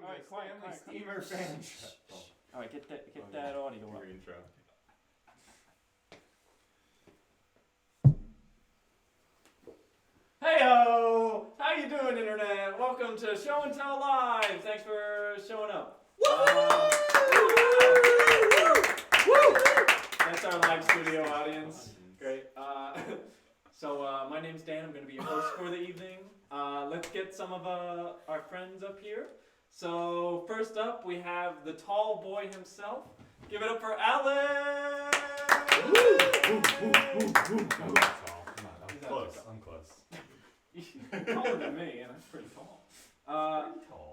doing Alright, this quiet, Stanley quiet, Steamer fan show. Alright, get that audio up. Your intro. Heyo! How you doing, Internet? Welcome to Show and Tell Live. Thanks for showing up. That's our live studio audience. Great. So my name's Dan. I'm going to be your host for the evening. Let's get some of our friends up here. So first up, we have the tall boy himself. Give it up for Alex! I'm close. You're taller than me, and I'm pretty tall.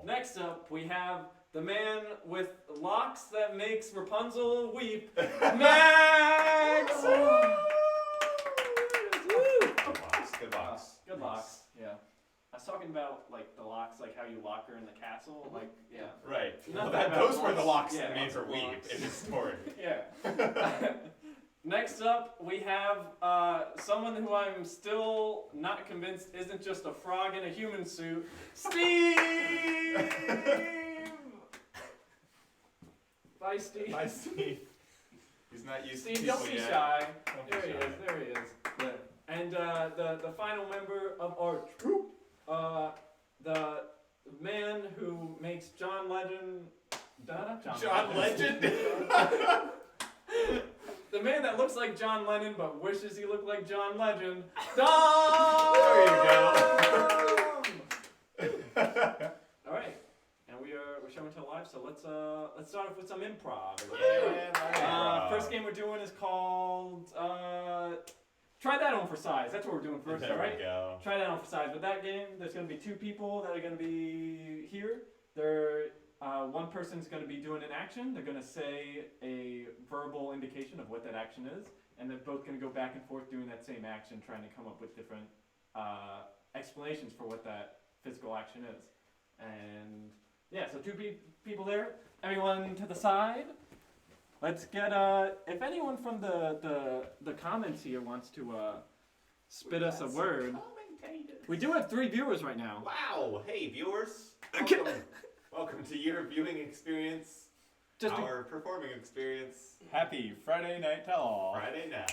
Next up, we have the man with locks that makes Rapunzel weep, Max! Good locks. Good locks, yeah. I was talking about like the locks, like how you lock her in the castle, like yeah. Right. Not Well, that those about were the locks yeah, that made lots her of weep locks. in the story. Yeah. Next up, we have someone who I'm still not convinced isn't just a frog in a human suit, Steve! Bye, Steve. Bye, Steve. He's not used to Steve, people don't be yet. shy. Don't be There he shy. is, there he is. Yeah. And the final member of our troupe, the man who makes John Legend... John Legend? The man that looks like John Lennon but wishes he looked like John Legend, Dom! There you Alright, and we're showing to live, so let's start off with some improv. Yeah, First game we're doing is called try that on for size. That's what we're doing first, There alright? we go. Try that on for size. With that game, there's going to be two people that are going to be here. One person's going to be doing an action. They're going to say a verbal indication of what that action is, and they're both going to go back and forth doing that same action, trying to come up with different explanations for what that physical action is. And yeah, so two people there. Everyone to the side. Let's get if anyone from the comments here wants to spit us a word. We do have 3 viewers right now. Wow. Hey, viewers. Okay. Welcome to your viewing experience. Just our performing experience. Happy Friday night tell-all. Friday night.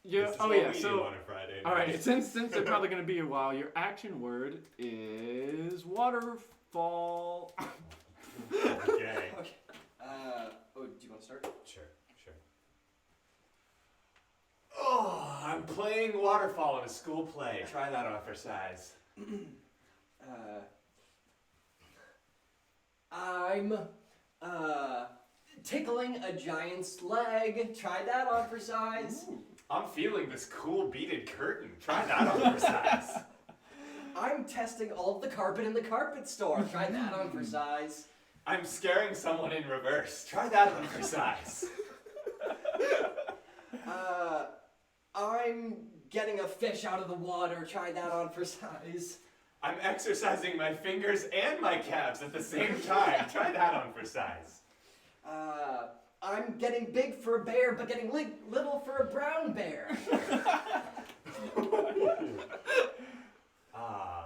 yeah. This is Oh what yeah. we do So on a Friday night. all right. Since they're probably gonna be a while, your action word is waterfall. Okay. Do you want to start? Sure. Oh, I'm playing waterfall in a school play. Try that on for size. I'm tickling a giant's leg. Try that on for size. I'm feeling this cool beaded curtain. Try that on for size. I'm testing all of the carpet in the carpet store. Try that on for size. I'm scaring someone in reverse. Try that on for size. I'm getting a fish out of the water. Try that on for size. I'm exercising my fingers and my calves at the same time. Try that on for size. I'm getting big for a bear, but getting little for a brown bear.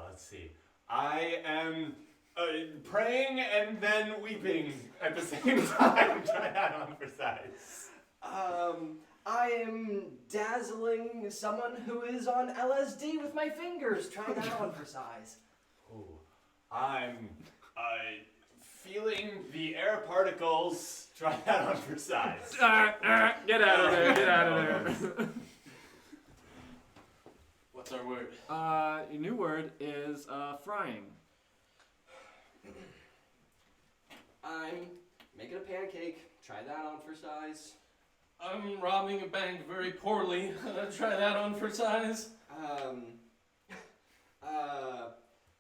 Let's see. I am praying and then weeping at the same time. Try that on for size. I am dazzling someone who is on LSD with my fingers. Try that on for size. Ooh. I'm feeling the air particles. Try that on for size. Get out of there! Get out of there! What's our word? Your new word is frying. I'm making a pancake. Try that on for size. I'm robbing a bank very poorly. Try that on for size.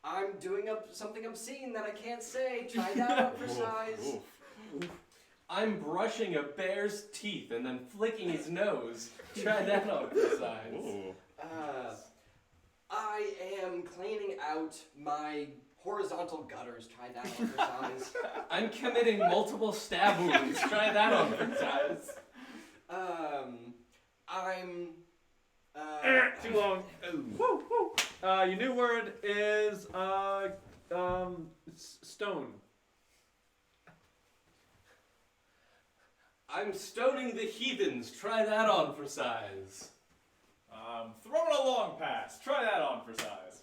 I'm doing something obscene that I can't say. Try that on for size. I'm brushing a bear's teeth and then flicking his nose. Try that on for size. I am cleaning out my horizontal gutters. Try that on for size. I'm committing multiple stab wounds. Try that on for size. I'm Too long. Your new word is stone. I'm stoning the heathens. Try that on for size. Throwing a long pass. Try that on for size.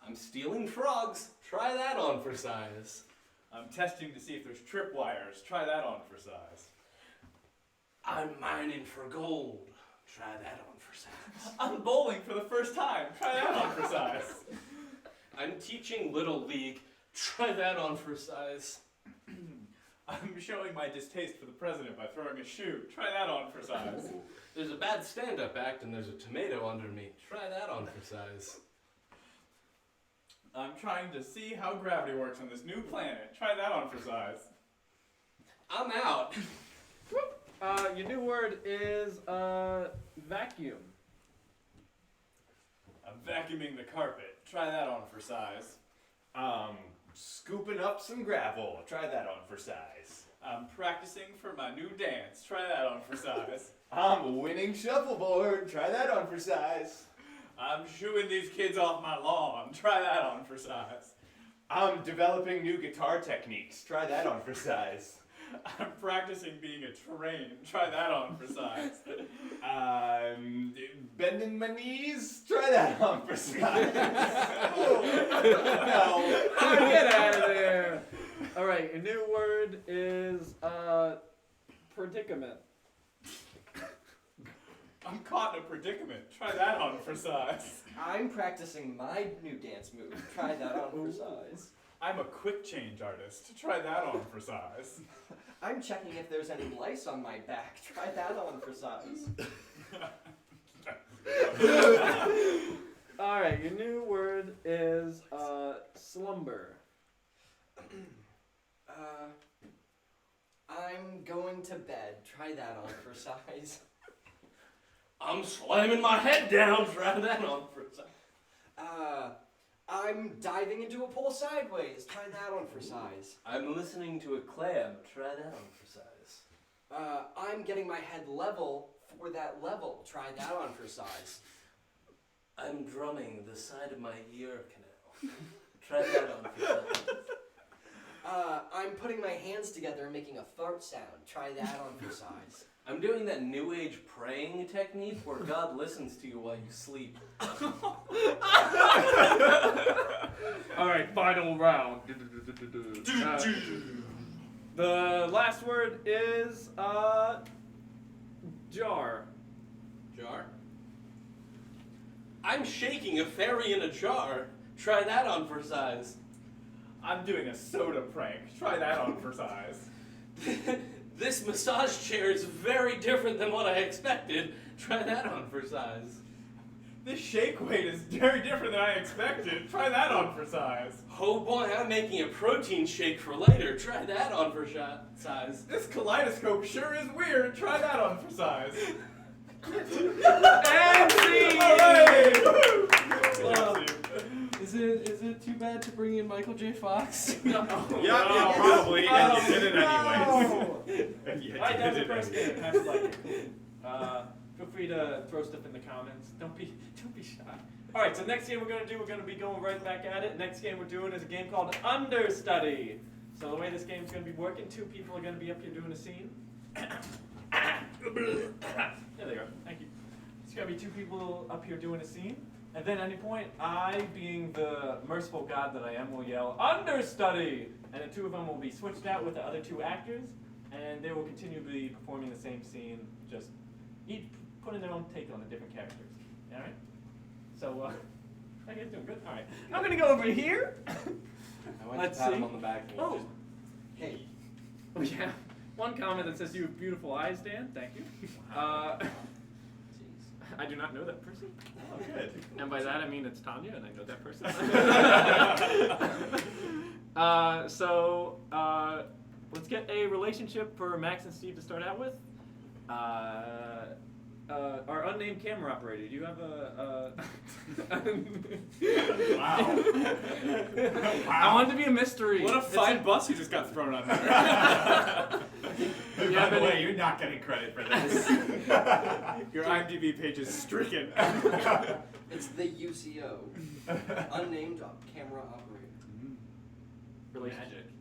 I'm stealing frogs. Try that on for size. I'm testing to see if there's tripwires. Try that on for size. I'm mining for gold. Try that on for size. I'm bowling for the first time. Try that on for size. I'm teaching Little League. Try that on for size. I'm showing my distaste for the president by throwing a shoe. Try that on for size. There's a bad stand-up act and there's a tomato under me. Try that on for size. I'm trying to see how gravity works on this new planet. Try that on for size. I'm out. Your new word is vacuum. I'm vacuuming the carpet. Try that on for size. Scooping up some gravel. Try that on for size. I'm practicing for my new dance. Try that on for size. I'm winning shuffleboard. Try that on for size. I'm shooing these kids off my lawn. Try that on for size. I'm developing new guitar techniques. Try that on for size. I'm practicing being a train. Try that on for size. I'm bending my knees. Try that on for size. No. Get out of there. All right, your new word is predicament. I'm caught in a predicament. Try that on for size. I'm practicing my new dance move. Try that on for size. I'm a quick change artist. Try that on for size. I'm checking if there's any lice on my back. Try that on for size. All right, your new word is slumber. I'm going to bed. Try that on for size. I'm slamming my head down. Try that on for size. I'm diving into a pool sideways. Try that on for size. I'm listening to a clam. Try that on for size. I'm getting my head level for that level. Try that on for size. I'm drumming the side of my ear canal. Try that on for size. I'm putting my hands together and making a fart sound. Try that on for size. I'm doing that new age praying technique where God listens to you while you sleep. All right, final round. The last word is jar. Jar? I'm shaking a fairy in a jar. Try that on for size. I'm doing a soda prank. Try that on for size. This massage chair is very different than what I expected. Try that on for size. This shake weight is very different than I expected. Try that on for size. Oh boy, I'm making a protein shake for later. Try that on for size. This kaleidoscope sure is weird. Try that on for size. And scene! Alright! Is it too bad to bring in Michael J. Fox? Yeah, probably. And you did it anyways. Alright, that was the first game. Have to like it. Feel free to throw stuff in the comments. Don't be shy. Alright, so next game we're gonna be going right back at it. Next game we're doing is a game called Understudy. So the way this game's gonna be working, 2 people are gonna be up here doing a scene. There they go. Thank you. It's gonna be 2 people up here doing a scene. And then at any point, I, being the merciful God that I am, will yell, Understudy! And the 2 of them will be switched out with the other 2 actors, and they will continue to be performing the same scene, just each putting their own take on the different characters. Alright? So, I guess doing good? Alright. I'm gonna go over here. I went Let's to pat see. him on the back and he Oh. just... Hey. Oh, yeah. One comment that says, you have beautiful eyes, Dan. Thank you. I do not know that person. Oh, good. And by that I mean it's Tanya, and I know that person. Let's get a relationship for Max and Steve to start out with. Our unnamed camera operator, do you have a Wow. I want it to be a mystery. What a fine bus you just got thrown on there. By the way, you're not getting credit for this. Your IMDb page is stricken. It's the UCO. Unnamed camera operator. Relationship.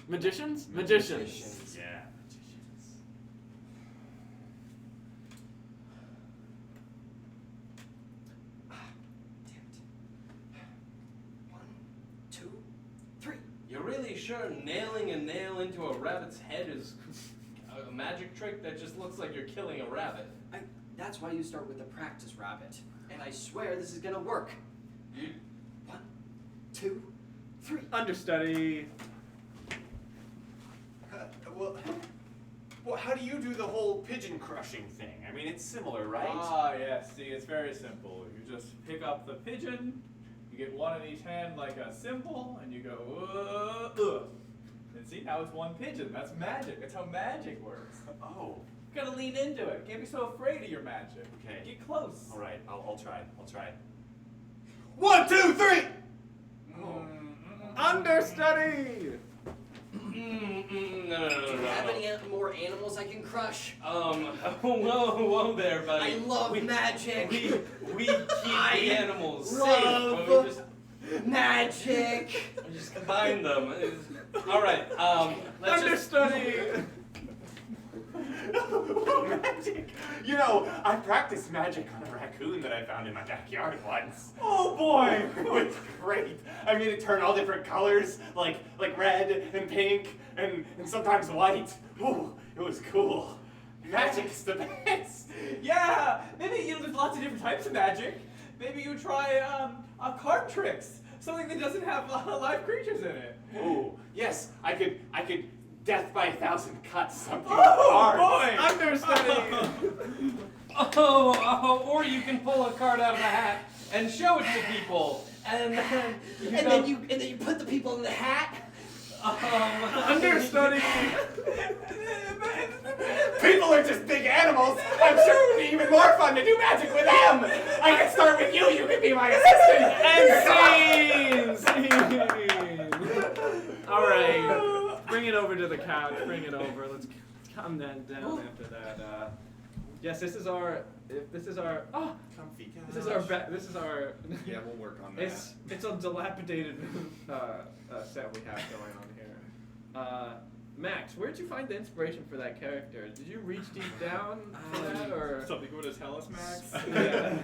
Magicians? Magicians. Magicians. Yeah. really sure nailing a nail into a rabbit's head is a magic trick that just looks like you're killing a rabbit? That's why you start with the practice rabbit. And I swear this is gonna work. 1, 2, 3. Understudy. Well, how do you do the whole pigeon crushing thing? I mean, it's similar, right? Ah, yes. See, it's very simple. You just pick up the pigeon, you get one in each hand like a symbol, and you go, and see, now it's one pigeon. That's magic. That's how magic works. Oh, You gotta lean into it. Can't be so afraid of your magic. okay. Get close. All right, I'll try. 1, 2, 3. Oh. Understudy. No. Do you have any more animals I can crush? Whoa there, buddy. I love magic. We keep the animals safe, love but we just magic. combine them. All right. Let's just. Understudy. Magic! You know, I practiced magic on a raccoon that I found in my backyard once. Oh boy. It was great. I mean, it turned all different colors, like red and pink and sometimes white. Ooh, it was cool. Magic is the best. Yeah. Maybe there's lots of different types of magic. Maybe you try card tricks. Something that doesn't have live creatures in it. Ooh, yes, I could death by 1,000 cuts something. Oh boy! Understudy. Or you can pull a card out of a hat and show it to people, and then And then you put the people in the hat. Understudy. People are just big animals. I'm sure it would be even more fun to do magic with them. I can start with you. You can be my assistant. And scene. All right. Bring it over to the couch. Bring it over. Let's calm that down after that. Yes, this is our. Oh, Comfy couch. this is our. Yeah, we'll work on that. It's a dilapidated set we have going on here. Max, where'd you find the inspiration for that character? Did you reach deep down for that, or? Something you want to tell us, Max?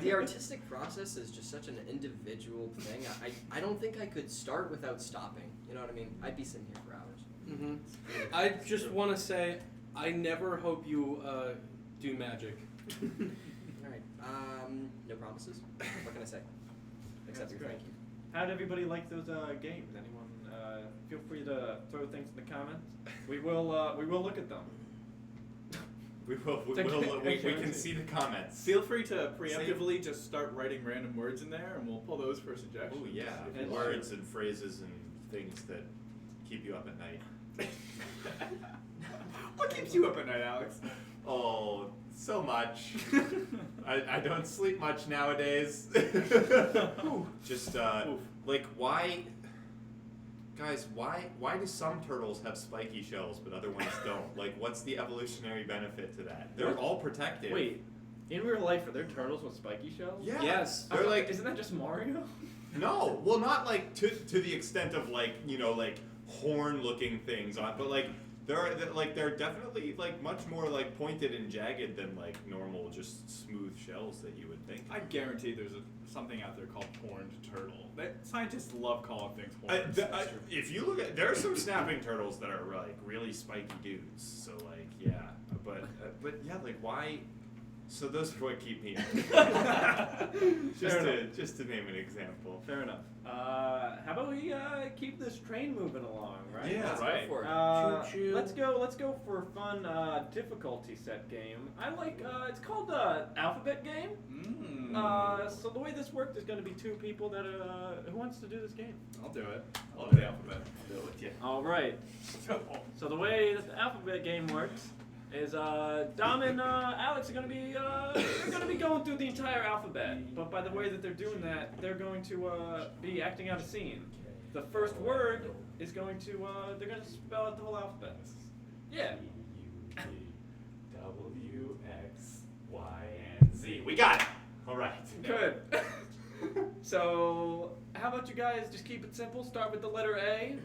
The artistic process is just such an individual thing. I don't think I could start without stopping. You know what I mean? I'd be sitting here for hours. Mm-hmm. I just want to say, I never hope you do magic. All right. No promises. What can I say? Except That's your great. thank you. How did everybody like those games? Anyone? Feel free to throw things in the comments. We will look at them. We can see the comments. Feel free to preemptively just start writing random words in there, and we'll pull those for suggestions. Oh yeah, And words and phrases and things that keep you up at night. What keeps you up at night, Alex? Oh, so much. I don't sleep much nowadays. Just like why, guys? Why do some turtles have spiky shells but other ones don't? Like, what's the evolutionary benefit to that? They're all protective. Wait, in real life, are there turtles with spiky shells? Yeah. Yes. They're like isn't that just Mario? no, well, not like to the extent of like like horn-looking things on, but like. They're definitely like much more like pointed and jagged than like normal just smooth shells that you would think. I guarantee there's something out there called horned turtle. Scientists love calling things horns. If you look at, there are some snapping turtles that are like really spiky dudes. So like yeah, but yeah, like why? So those are what keep me. just to name an example. Fair enough. How about we keep this train moving along, right? Yeah, Let's right. go for it. Choo-choo. Let's go for a fun difficulty set game. I like it's called alphabet game. So the way this worked is going to be two people that who wants to do this game. I'll do it. I love the alphabet. I'll do it with you. All right. So the way that the alphabet game works is Dom and Alex are gonna be they're gonna be going through the entire alphabet. But by the way that they're doing that, they're going to be acting out a scene. The first word is going to they're gonna spell out the whole alphabet. Yeah. W, X, Y, and Z. We got it. All right. Good. So how about you guys just keep it simple? Start with the letter A,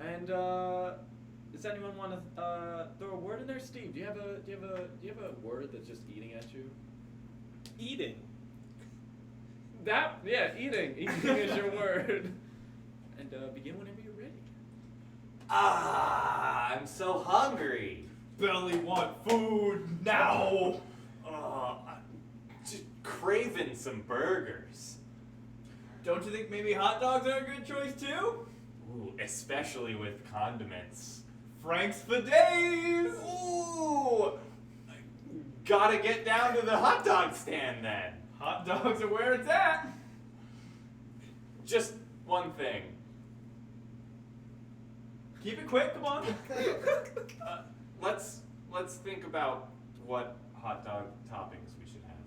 and does anyone want to throw a word in there? Steve, do you have a word that's just eating at you? Eating. Eating. Eating is your word. And begin whenever you're ready. I'm so hungry. Belly want food now. I'm just craving some burgers. Don't you think maybe hot dogs are a good choice too? Ooh, especially with condiments. Frank's for days. Ooh! Gotta get down to the hot dog stand then. Hot dogs are where it's at. Just one thing. Keep it quick, come on. Let's think about what hot dog toppings we should have.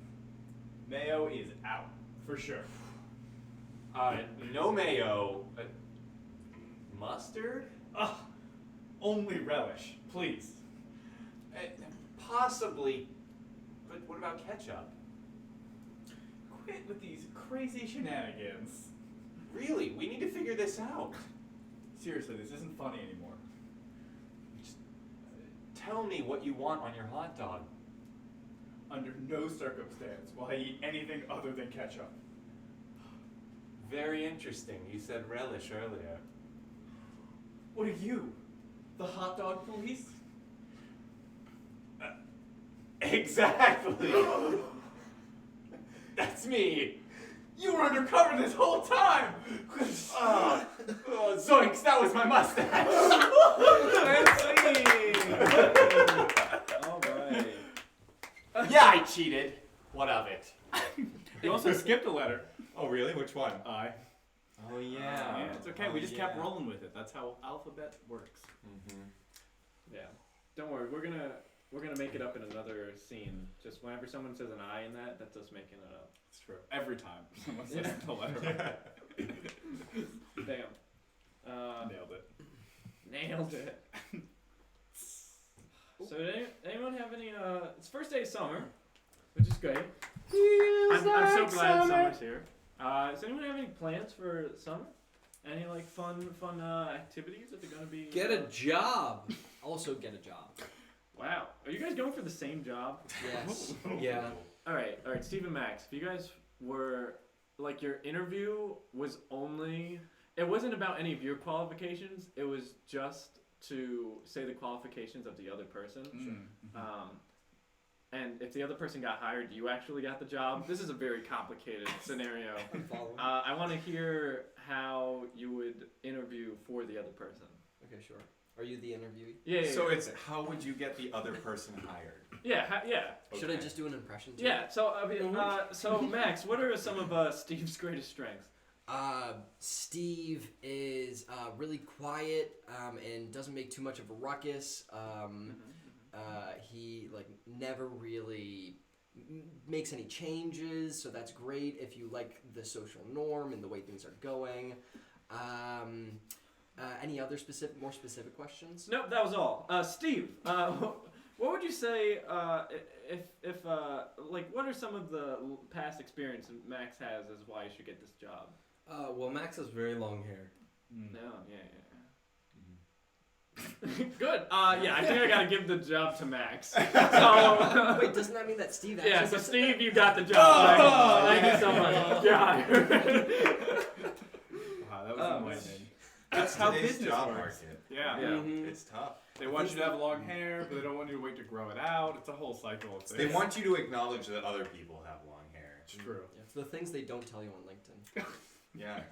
Mayo is out, for sure. No mayo. Mustard? Ugh, only relish, please. Possibly. But what about ketchup? Quit with these crazy shenanigans. Really, we need to figure this out. Seriously, this isn't funny anymore. Just tell me what you want on your hot dog. Under no circumstance will I eat anything other than ketchup. Very interesting. You said relish earlier. What are you? The hot dog police? Exactly. That's me. You were undercover this whole time! Zoinks! That was my mustache. All right. Yeah, I cheated. What of it? You also skipped a letter. Oh, really? Which one? I. Oh, Yeah, it's okay. We just kept rolling with it. That's how alphabet works. Mm-hmm. Yeah. Don't worry. We're gonna make it up in another scene. Just whenever someone says an I in that, that's us making it up. It's true. Every time someone says the letter. Damn. Nailed it. Nailed it. So did anyone have any? It's first day of summer, which is great. I'm so glad summer's here. Does anyone have any plans for summer? Any like fun activities that they're gonna be? Get a job. Also get a job. Wow. Are you guys going for the same job? Yes. Yeah. All right, Steve and Max. If you guys were like your interview was only, it wasn't about any of your qualifications. It was just to say the qualifications of the other person. And if the other person got hired, you actually got the job. This is a very complicated scenario. I'm following. I want to hear how you would interview for the other person. Okay, sure. Are you the interviewee? Yeah. So it's how would you get the other person hired? Yeah. Should I just do an impression too? Yeah. So I mean, so Max, what are some of Steve's greatest strengths? Steve is really quiet and doesn't make too much of a ruckus. He like never really makes any changes, so that's great if you like the social norm and the way things are going. Any other more specific questions? Nope, that was all. Steve, what would you say if like what are some of the past experience Max has as why you should get this job? Well, Max has very long hair. No, yeah. Good. Yeah, I think I gotta give the job to Max. So Wait, doesn't that mean that Steve actually yeah, so gets Steve, you got the job. Thank you so much. Yeah. Wow, that was amazing. That's how today's business job works. market. Yeah. Mm-hmm. It's tough. They want you to have long hair, but they don't want you to wait to grow it out. It's a whole cycle of things. They want you to acknowledge that other people have long hair. It's true. Yeah, it's the things they don't tell you on LinkedIn. Yeah.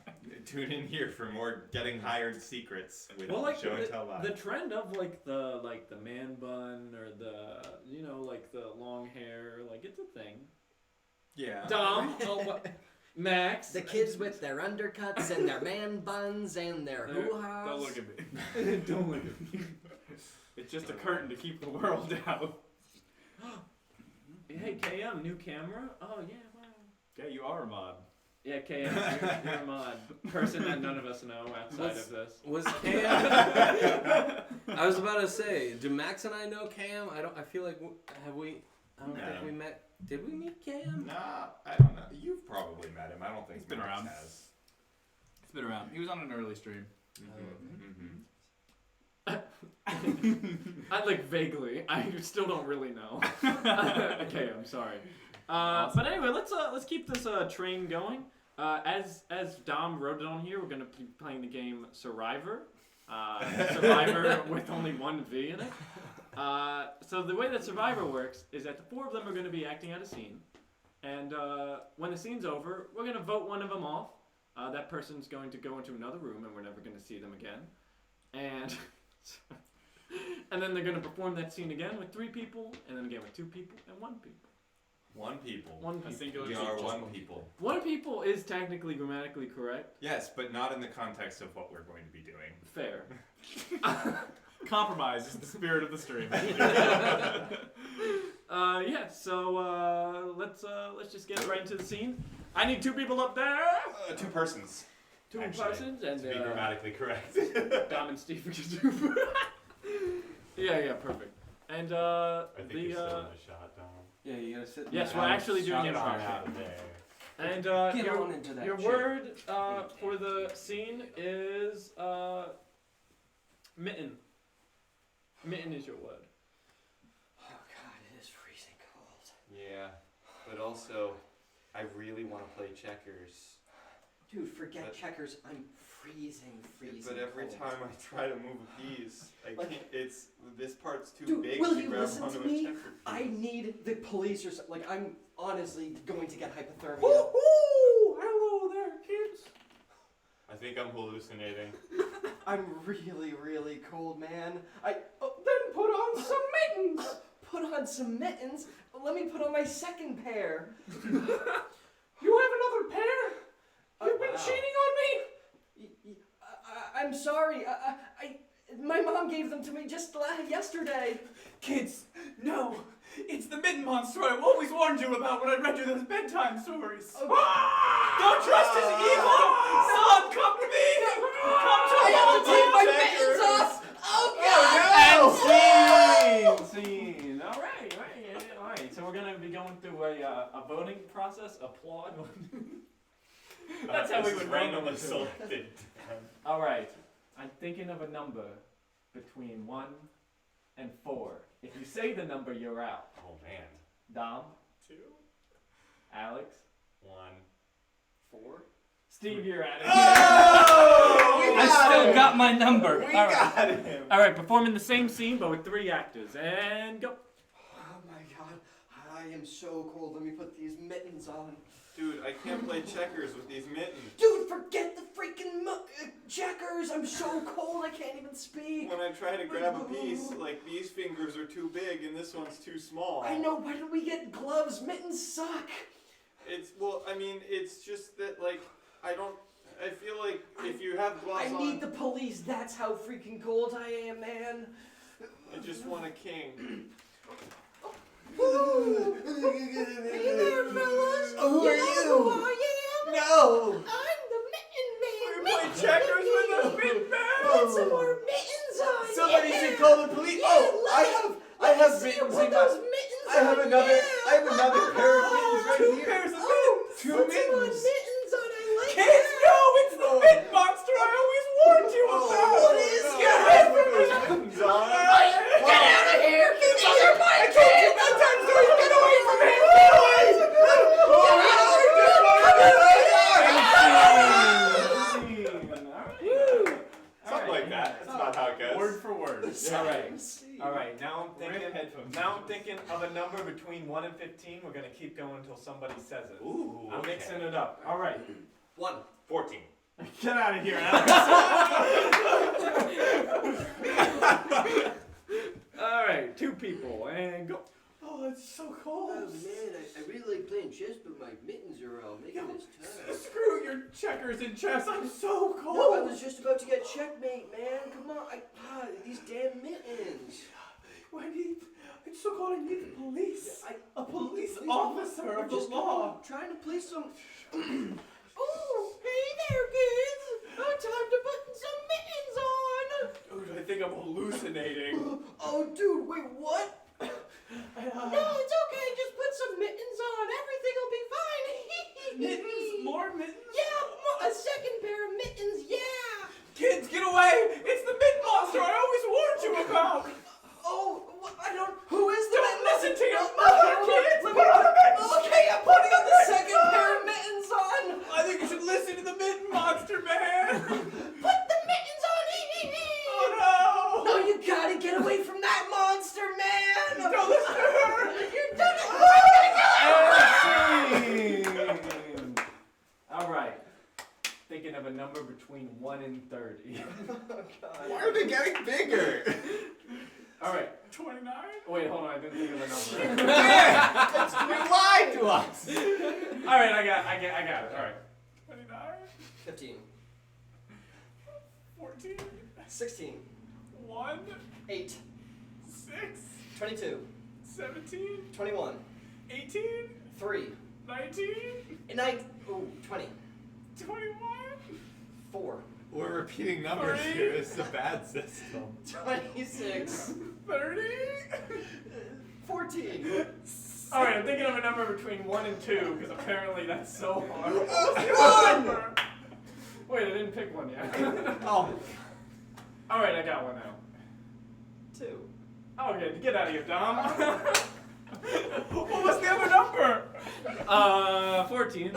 Tune in here for more getting hired secrets with Well, like Show and Tell Live. the trend of like the man bun or the like the long hair, like it's a thing. Yeah. Dom, Max, The kids with their undercuts and their man buns and their hoo-has. Don't look at me. Don't look at me. It's just a curtain to keep the world out. Hey KM, new camera. Oh yeah, wow. Yeah, you are a mod. Yeah, KM, you're a mod. Person that none of us know outside of this. Was Cam? I was about to say, do Max and I know Cam? I feel like have we? I don't think we met. Did we meet Cam? Nah, I don't know. You've probably met him. I don't think He's been Max around. has. It's been around. He was on an early stream. I like vaguely. I still don't really know. Okay, I'm sorry. But anyway, let's keep this train going. As Dom wrote it on here, we're gonna be playing the game Survivor. Survivor with only one V in it. So the way that Survivor works is that the 4 of them are going to be acting out a scene, and when the scene's over, we're going to vote one of them off. That person's going to go into another room, and we're never going to see them again. And and then they're going to perform that scene again with 3 people, and then again with 2 people and 1 people. One people. One A people. singular We people. are one people. 1 people is technically grammatically correct. Yes, but not in the context of what we're going to be doing. Fair. Compromise is the spirit of the stream. Yeah. So let's just get right into the scene. I need 2 people up there. 2 persons. 2 actually, persons and To be grammatically correct. Dom and Steve can do. Yeah, perfect. And I think you're still in the shot, Dom. Yeah, you gotta sit. yes, in we're the actually doing Get it. on out of there. And Get your, on into that your chair. word for the scene is mitten. Mitten is your word. Oh God, it is freezing cold. Yeah, but also, I really want to play checkers. Dude, forget But- checkers. I'm freezing But every cold. time I try to move a piece, I Like- can't. It's this part's too Dude, big will to you grab listen onto to a me? checker I piece. need the police or something. Like, I'm honestly going to get hypothermia. Woo-hoo! Hello there, kids. I think I'm hallucinating. I'm really, really cold, man. Then put on some mittens. Put on some mittens? Let me put on my second pair. You have another pair? You've been Wow. cheating on me? I'm sorry. My mom gave them to me just yesterday. Kids, no! It's the mitten monster I always warned you about when I read you those bedtime stories. Oh. Don't trust his evil! Son, come to me! Come to I me! have to take my Checkers. mittens off. Oh God! Scene. All right. So we're gonna be going through a voting process. Applaud. That's how we This would is randomly randomly select. selected. All right. I'm thinking of a number between 1 and 4. If you say the number, you're out. Oh man. Dom, 2, Alex, 1, 4. Steve, you're at it. Oh! I still got my number. We All right. got him. All right, performing the same scene but with 3 actors, and go. Oh my God! I am so cold. Let me put these mittens on. Dude, I can't play checkers with these mittens. Dude, forget the freaking checkers. I'm so cold. I can't even speak. When I try to grab a piece, like these fingers are too big and this one's too small. I know. Why don't we get gloves? Mittens suck. It's just that, like, I feel like if you have gloves I on, need the police. That's how freaking cold I am, man. I just want a king. Woo! Hey there, fellas. Who are you? Know who I am? No! I'm the mitten man. You play checkers with us, mitten man! Put some more mittens on. Somebody yeah. should call the police. Yeah, Oh, I have see you mittens put in those my. mittens I have on. another. Yeah. I have another pair of mittens right 2 here. pairs of Oh, mittens! Two put some more mittens. mittens on. I like Kids, that. no! It's the mitten monster I always warned you about! What is No, that? I put those mittens on. Get out of here! These are my I told you kids! bedtime stories! Get away from him! Something like that. That's not how it goes. Word for word. All right. Now I'm Rip thinking. headphones. Now I'm thinking of a number between 1 and 15. We're gonna keep going until somebody says it. Ooh. I'm okay. mixing it up. All right. 1. 14. Get out of here, Alex. All right, 2 people and go. Oh, it's so cold. Oh man, I really like playing chess, but my mittens are making this tough. Screw your checkers and chess. I'm so cold. No, I was just about to get checkmate, man. Come on, these damn mittens. It's so cold. I need the police. A police Please, officer I'm of the just law. trying to play some. Oh, hey there, kids! Time to put some mittens on. Dude, I think I'm hallucinating. Oh, dude, wait, what? No, it's okay. Just put some mittens on. Everything will be fine. Mittens? More mittens? Yeah, a second pair of mittens. Yeah. Kids, get away! It's the mitten monster I always warned you about. Oh, I don't. Who is the? Don't listen to your mother, kids. Let Put on the mittens. Okay, I'm putting on the second pair of mittens on. I think you should listen to the mitten monster, man. Put the mittens on. 30. Oh God. Why are they getting bigger? All right. 29? Wait, hold on. I didn't think of a number. You lied to us. All right, I got it. All right. 29? 15. 14? 16. 1? 8. 6? 22. 17? 21. 18? 3. 19? 9. Ooh, 20. 21? 4. We're repeating numbers Three. here. This is a bad system. 26. 30? 14. All right, I'm thinking of a number between 1 and 2 because apparently that's so hard. One! Wait, I didn't pick one yet. Oh. All right, I got one now. 2. Okay, get out of here, Dom. What was the other number? 14.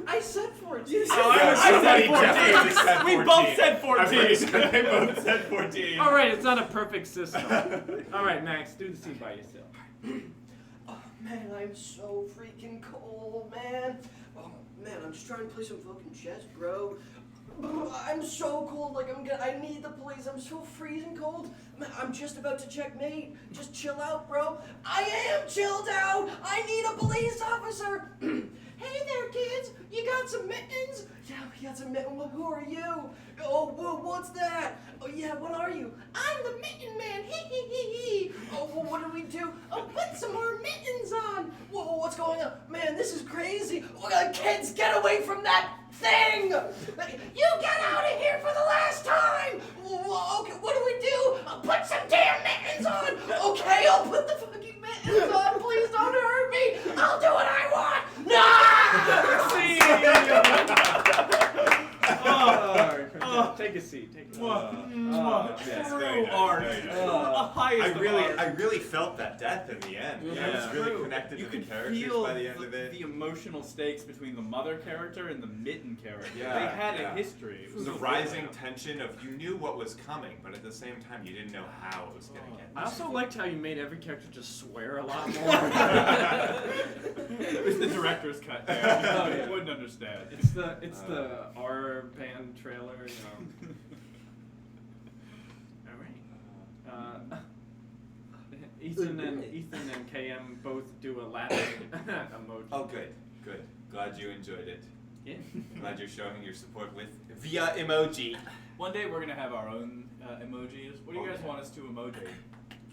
I said 14. I said 14. Said We 14. both said I'm pretty 14. sure they both said 14. All right, it's not a perfect system. All right, Max, do the scene by yourself. Oh man, I'm so freaking cold, man. Oh man, I'm just trying to play some fucking chess, bro. I'm so cold, like I need the police. I'm so freezing cold. Man, I'm just about to checkmate. Just chill out, bro. I am chilled out. I need a police officer. Hey there, kids. You got some mittens? Yeah, we got some mittens. Well, who are you? Oh, whoa, what's that? Oh, yeah, what are you? I'm the mitten man. Hee hee hee hee. Oh, well, what do we do? Oh, put some more mittens on. Whoa, what's going on? Man, this is crazy. Oh, kids, get away from that thing. You get out of here for the last time. Okay, what do we do? I'll put some damn mittens on. Okay, I'll put the fucking mittens on. Please don't hurt me. I'll do what I want. No! Take a seat. Take a seat. Yes, very nice, Art. very nice. I really felt that death in the end. Yeah. I was really True. connected You to the could characters feel by the end of it. the emotional stakes between the mother character and the mitten character. Yeah, They had yeah. a history. It was The so rising good. tension of you knew what was coming, but at the same time you didn't know how it was going to get. I also liked how you made every character just swear a lot more. It was the director's cut there. Oh, yeah. You wouldn't understand. It's the R band trailer, you know. All right. Ethan and KM both do a laughing emoji. Oh, good. Glad you enjoyed it. Yeah. Glad you're showing your support via emoji. One day we're gonna have our own emojis. What do you guys Okay. want us to emoji?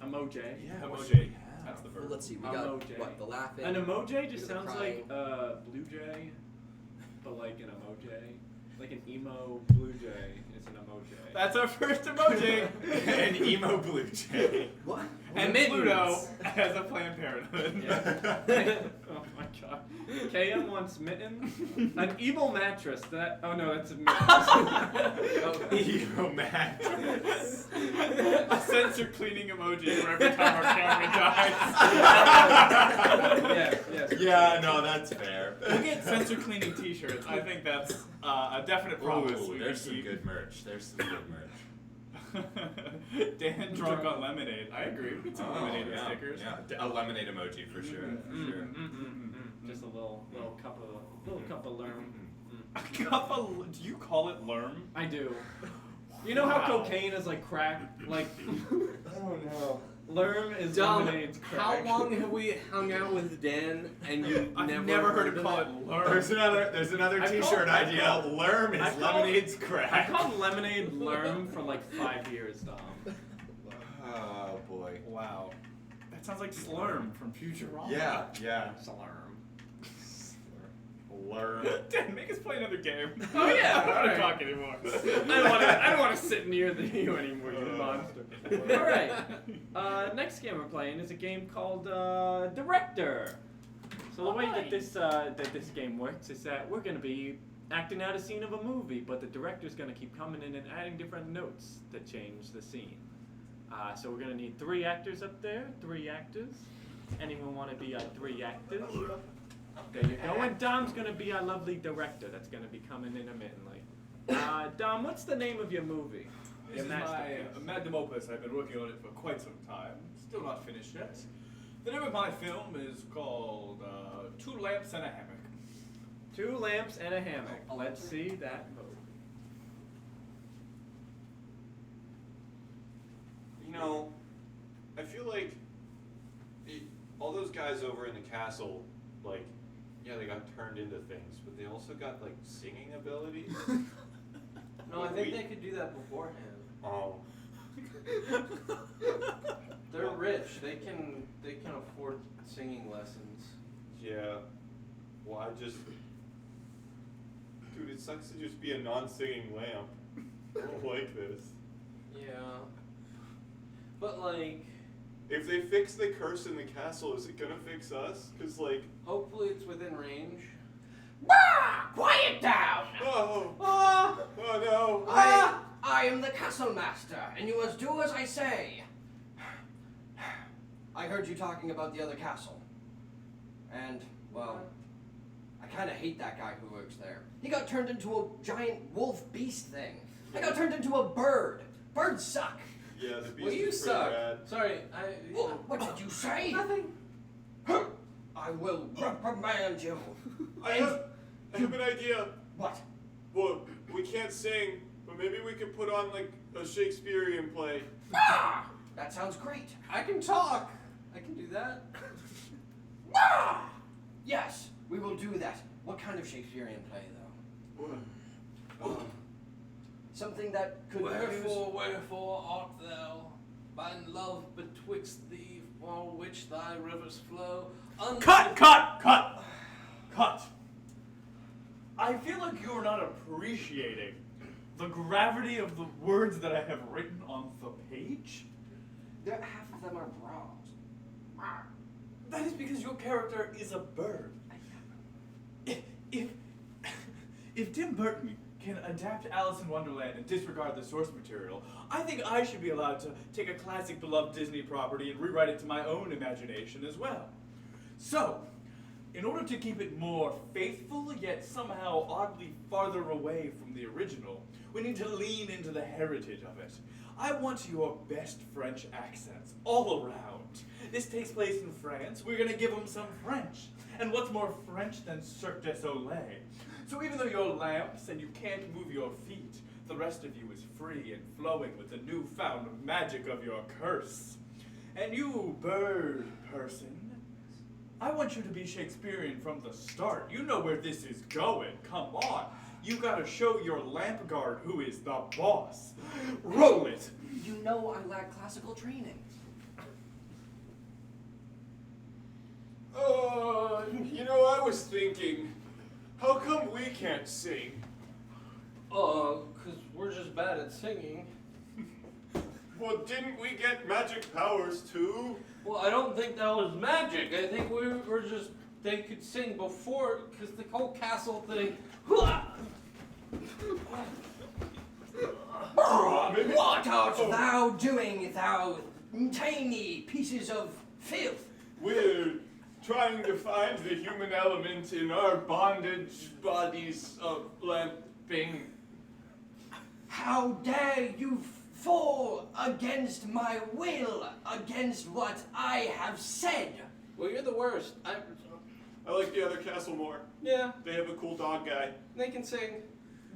Emoji. Yeah, what Emoji. should we have? That's the Well, verb. let's see. We got Emoji. what? The laughing. An emoji Do just the sounds crying. like blue jay, but like an emoji. Like an emo blue jay is an emoji. That's our first emoji. An emo blue jay. What? And Mittens. Pluto as a Planned Parenthood. Yeah. Oh my god. KM wants mitten. An evil mattress. Oh no, that's a mittens. Emo mattress. A sensor cleaning emoji for every time our camera dies. Yes. Yeah, no, that's fair. We'll get sensor cleaning t-shirts. I think that's a definite promise. Ooh, we there's can some keep. good merch. There's some good merch. Dan drunk on lemonade. I agree. We get some lemonade yeah, stickers. yeah, a lemonade emoji for sure. For sure. Just a little cup of lerm. Do you call it lerm? I do. You know how Wow. cocaine is like crack? Like Oh no. lerm is Dom, lemonade's how crack. long have we hung out with Dan and you I've never heard him of call it? it lerm. There's another I've T-shirt called- idea. Lerm I've is called- lemonade's I crack. called lemonade lerm for like 5 years, Dom. Oh boy. Wow. That sounds like Slurm from Futurama. Yeah. Slurm. Lerm. Dan, make us play another game. Oh, yeah, I don't want to alright. talk anymore. I don't want to sit near you anymore, you monster. All right. Next game we're playing is a game called Director. So the way that this game works is that we're going to be acting out a scene of a movie, but the director's going to keep coming in and adding different notes that change the scene. So we're going to need 3 actors up there, 3 actors. Anyone want to be 3 actors? There you go. And Dom's going to be our lovely director that's going to be coming intermittently. Dom, what's the name of your movie? This Your is my masterpiece. magnum opus. I've been working on it for quite some time. Still not finished yet. The name of my film is called 2 Lamps and a Hammock. 2 lamps and a hammock. Let's see that movie. feel like all those guys over in the castle, like, yeah, they got turned into things, but they also got like singing abilities. No, I think they could do that beforehand. Oh. They're rich. They can afford singing lessons. Yeah. Well, dude, it sucks to just be a non-singing lamp. I don't like this. Yeah. But like, If they fix the curse in the castle, is it gonna fix us? Cause like, hopefully it's within range. Quiet down! oh no. I am the castle master, and you must do as I say. I heard you talking about the other castle. And, well, I kinda hate that guy who works there. He got turned into a giant wolf beast thing. I got turned into a bird. Birds suck. Yeah, the beast Well, you is pretty suck. rad. Sorry, What did you say? Nothing. I will reprimand you. I have an idea. What? Well, we can't sing, but maybe we could put on like a Shakespearean play. That sounds great. I can talk. I can do that. Yes, we will do that. What kind of Shakespearean play, though? Something that could Wherefore art thou? Bind love betwixt thee, for which thy rivers flow. Cut! I feel like you are not appreciating the gravity of the words that I have written on the page. Half of them are bras. That is because your character is a bird. If Tim Burton can adapt Alice in Wonderland and disregard the source material, I think I should be allowed to take a classic beloved Disney property and rewrite it to my own imagination as well. So, in order to keep it more faithful, yet somehow oddly farther away from the original, we need to lean into the heritage of it. I want your best French accents all around. This takes place in France. We're gonna give them some French. And what's more French than Cirque du Soleil? So even though you're lamps and you can't move your feet, the rest of you is free and flowing with the newfound magic of your curse. And you, bird person, I want you to be Shakespearean from the start. You know where this is going. Come on. You gotta show your lamp guard who is the boss. Roll it. You know I lack classical training. I was thinking, how come we can't sing? Because we're just bad at singing. Well, didn't we get magic powers too? Well, I don't think that was magic. I think we were just, they could sing before, because the whole castle thing. What art thou doing, thou tiny pieces of filth? We're trying to find the human element in our bondage bodies of lamping. How dare you fall against my will, against what I have said? Well, you're the worst. I like the other castle more. Yeah, They have a cool dog guy. they can sing.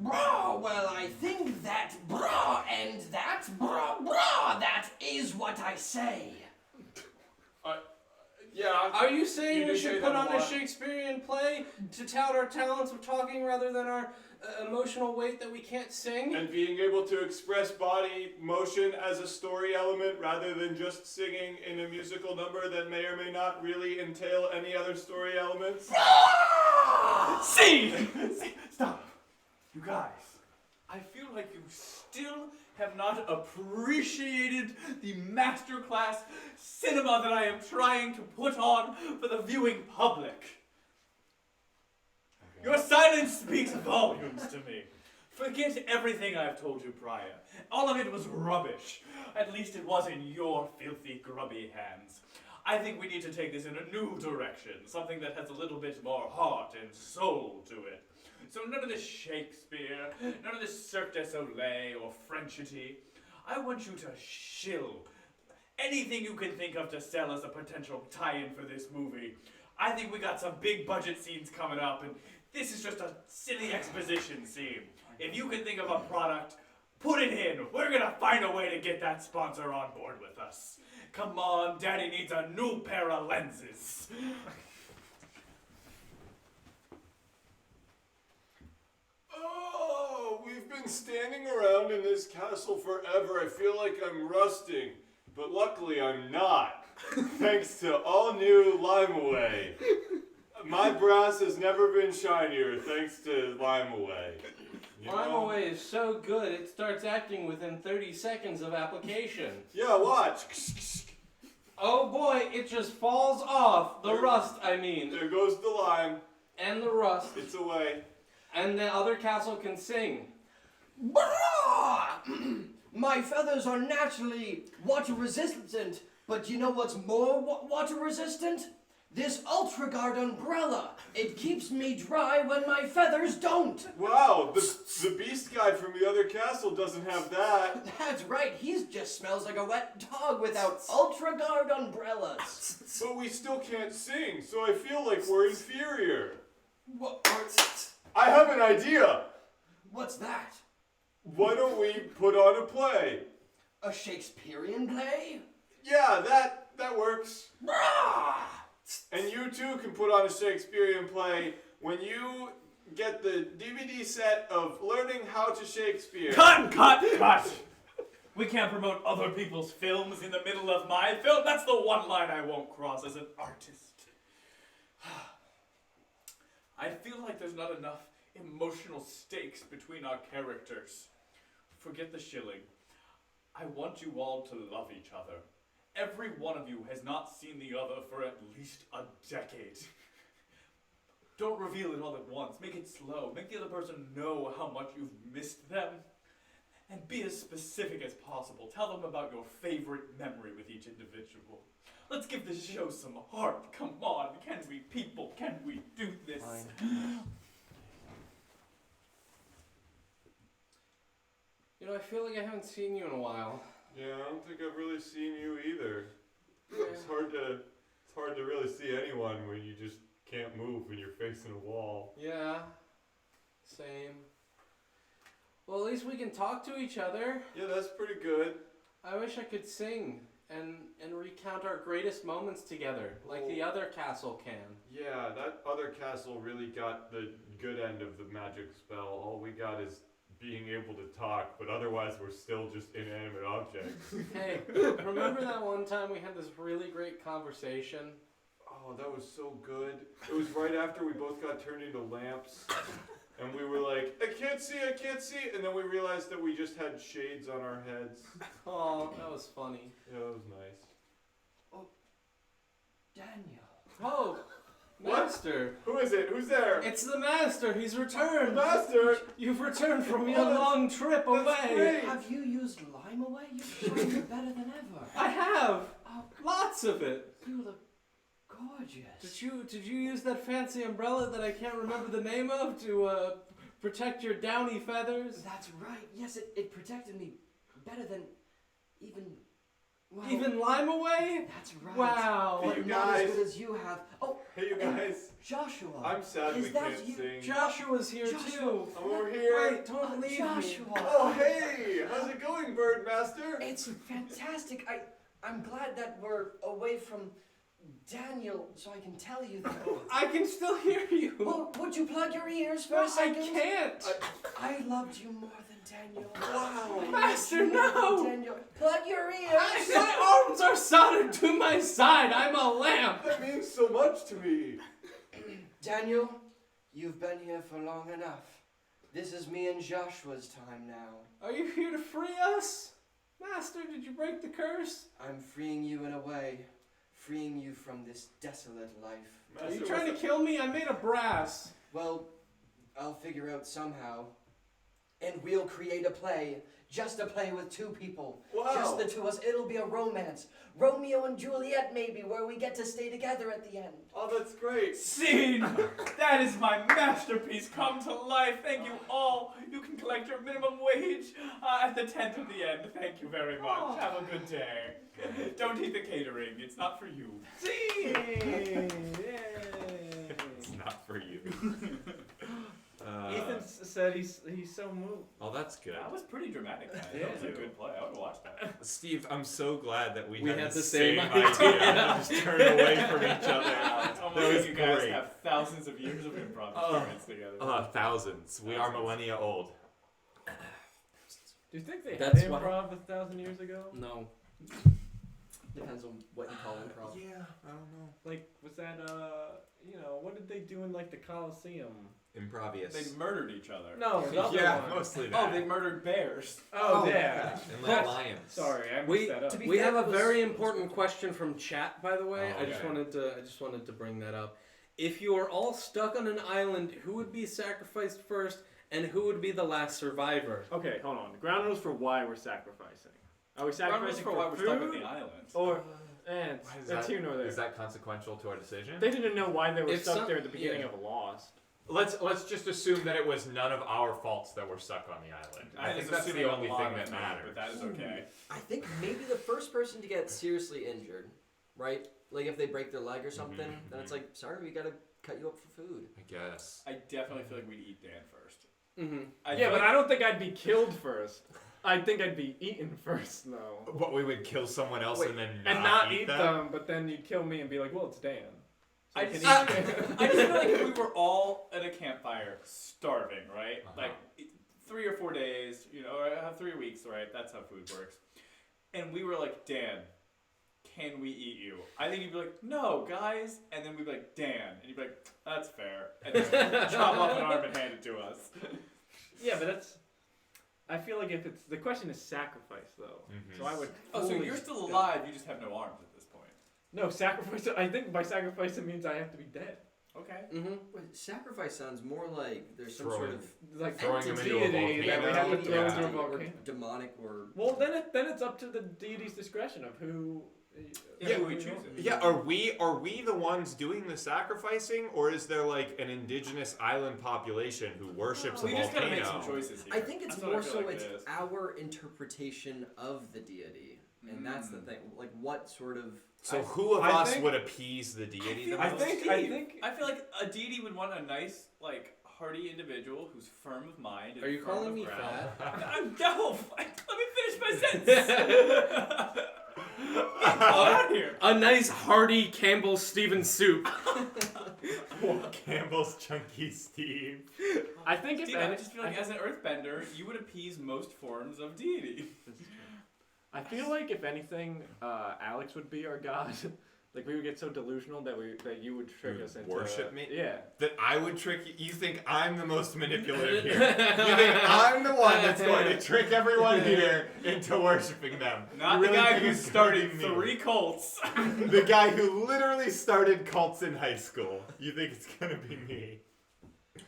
Brah, well, I think that that is what I say. Yeah. Are you saying You we do say should that put on a a lot. Shakespearean play to tout our talents of talking rather than our emotional weight that we can't sing? And being able to express body motion as a story element rather than just singing in a musical number that may or may not really entail any other story elements. See! Stop. You guys, I feel like you still have not appreciated the masterclass cinema that I am trying to put on for the viewing public. Your silence speaks volumes to me. Forget everything I've told you prior. All of it was rubbish. At least it was in your filthy, grubby hands. I think we need to take this in a new direction, something that has a little bit more heart and soul to it. So none of this Shakespeare, none of this Cirque du Soleil or Frenchity. I want you to shill anything you can think of to sell as a potential tie-in for this movie. I think we got some big budget scenes coming up, and this is just a silly exposition scene. If you can think of a product, Put it in. We're gonna find a way to get that sponsor on board with us. Come on, Daddy needs a new pair of lenses. Oh, we've been standing around in this castle forever. I feel like I'm rusting, but luckily I'm not. Thanks to all new Limeaway. My brass has never been shinier thanks to Limeaway. You know? Limeaway is so good, it starts acting within 30 seconds of application. Yeah, watch. Oh boy, it just falls off. The rust, I mean. There goes the lime. And the rust. It's away. And the other castle can sing. My feathers are naturally water resistant, but you know what's more water resistant? This Ultra Guard umbrella. It keeps me dry when my feathers don't. Wow, the beast guy from the other castle doesn't have that. That's right, he just smells like a wet dog without Ultra Guard umbrellas. But we still can't sing, so I feel like we're inferior. What? I have an idea. What's that? Why don't we put on a play? A Shakespearean play? Yeah, that works. And you too can put on a Shakespearean play when you get the DVD set of Learning How to Shakespeare. Cut! We can't promote other people's films in the middle of my film. That's the one line I won't cross as an artist. I feel like there's not enough emotional stakes between our characters. Forget the shilling. I want you all to love each other. Every one of you has not seen the other for at least a decade. Don't reveal it all at once. Make it slow. Make the other person know how much you've missed them. And be as specific as possible. Tell them about your favorite memory with each individual. Let's give this show some heart. Come on, can we, people? Can we do this? Fine. You know, I feel like I haven't seen you in a while. Yeah, I don't think I've really seen you either. Yeah. It's hard to really see anyone when you just can't move when you're facing a wall. Yeah, same. Well, at least we can talk to each other. Yeah, that's pretty good. I wish I could sing and recount our greatest moments together, like the other castle can. Yeah, that other castle really got the good end of the magic spell. All we got is being able to talk, but otherwise we're still just inanimate objects. Hey, remember that one time we had this really great conversation? Oh, that was so good. It was right after we both got turned into lamps. And we were like, I can't see. And then we realized that we just had shades on our heads. Oh, that was funny. Yeah, that was nice. Oh, Daniel. Oh, Master. Who is it? Who's there? It's the Master. He's returned. Master! You've returned from your Oh, that's- long trip away. great. Have you used Limeaway? You're showing it better than ever. I have. Oh, Lots of it. you look gorgeous. Did you use that fancy umbrella that I can't remember the name of to protect your downy feathers? That's right. Yes, it protected me better than even... Well, Even Limeaway? That's right. Wow. Hey, But you not as guys. good as you have. Oh, Hey, you guys. Joshua. I'm sad Is we that can't you? sing. Joshua's here Joshua. too. I'm over here. Wait, don't leave me. Joshua. Oh, hey! How's it going, Birdmaster? It's fantastic. I'm glad that we're away from Daniel, so I can tell you that. I can still hear you. Well, would you plug your ears for No, a second? I can't. I loved you more than Daniel. Wow. I Master, loved you more no. than Daniel. Plug your ears. My arms are soldered to my side. I'm a lamp. That means so much to me. Daniel, you've been here for long enough. This is me and Joshua's time now. Are you here to free us? Master, did you break the curse? I'm freeing you in a way. Freeing you from this desolate life. Are you trying to kill me? I made a brass. Well, I'll figure out somehow. And we'll create a play. Just a play with two people. Wow. Just the two of us. It'll be a romance. Romeo and Juliet, maybe, where we get to stay together at the end. Oh, that's great. Scene! That is my masterpiece come to life. Thank you all. You can collect your minimum wage at the tent at the end. Thank you very much. Have a good day. Don't eat the catering. It's not for you. Scene! It's not for you. Ethan said he's so moved. Oh, that's good. That was pretty dramatic, guys. Yeah. That was a good play. I would watch that. Steve, I'm so glad that we had had the the same same idea. idea. Just turn away from each other. It's That almost was like you guys great. have thousands of years of improv Oh. experience together. Thousands. We are millennia old. Do you think they That's had why- improv 1,000 years ago? No. Depends on what you call improv. Yeah, I don't know. Like, was that what did they do in like the Coliseum? Improvious. They murdered each other. No, the other yeah, one. mostly that. Oh, they murdered bears. Oh, yeah. And That's- lions. Sorry, I messed We- that up. to be We fair, have a it was- very important question from chat, by the way. Oh, I just okay. wanted to bring that up. If you are all stuck on an island, who would be sacrificed first, and who would be the last survivor? Okay, hold on. The ground rules for why we're sacrificing. Are we Ground rules sacrificing for why we're food? stuck on the island. Or and Why is that's that- here nor there. Is that consequential to our decision? They didn't know why they were If stuck some- there at the beginning yeah. of Lost. Let's just assume that it was none of our faults that we're stuck on the island. I think was that's the assuming a only lot thing of that time, matters. But that is okay. I think maybe the first person to get seriously injured, right? Like if they break their leg or something, then it's like, sorry, we gotta cut you up for food. I guess. I definitely feel like we'd eat Dan first. Mm-hmm. Yeah, but I don't think I'd be killed first. I think I'd be eaten first, though. But we would kill someone else Wait, and then And not eat them, but then you'd kill me and be like, well, it's Dan. So I you just, can I eat just feel like if we were all at a campfire starving, right? Uh-huh. Like 3 or 4 days, or 3 weeks, right? That's how food works. And we were like, Dan, can we eat you? I think you'd be like, no, guys. And then we'd be like, Dan. And you'd be like, that's fair. And then chop off an arm and hand it to us. Yeah, but that's. I feel like if it's the question is sacrifice though, Mhm. so I would. Oh, so fully- you're still alive, you just have no arms at this point. No, sacrifice. I think by sacrifice it means I have to be dead. Okay. Mm-hmm. Wait, sacrifice sounds more like there's some Throwing. sort of Like Throwing it's a them into a deity that we have to volcano. throw Yeah. into a or volcano. demonic or. Well, then it's up to the deity's discretion of who. Yeah, who we who choose wants. it. Yeah, are we the ones doing the sacrificing, or is there like an indigenous island population who worships a We just gotta volcano? make some choices here. I think it's That's what I more feel so like it's it is. our interpretation of the deity, and that's the thing. Like what sort of. So who of I us think- would appease the deity the I most? think- I I feel like a deity would want a nice, like, hardy individual who's firm of mind. And Are you firm calling of me ground. fat? No! Let me finish my sentence! Get out here! A nice hearty Campbell Stevens soup. Campbell's Chunky Steve. I think if Steve, I any, just feel like as an earthbender, you would appease most forms of deity. I feel like if anything, Alex would be our god. Like we would get so delusional that you would trick You us into worship me? Yeah. That I would trick you? You think I'm the most manipulative here? You think I'm the one that's going to trick everyone here into worshiping them? Not You the really guy think who it's started gonna be me? 3 cults. The guy who literally started cults in high school. You think it's gonna be me?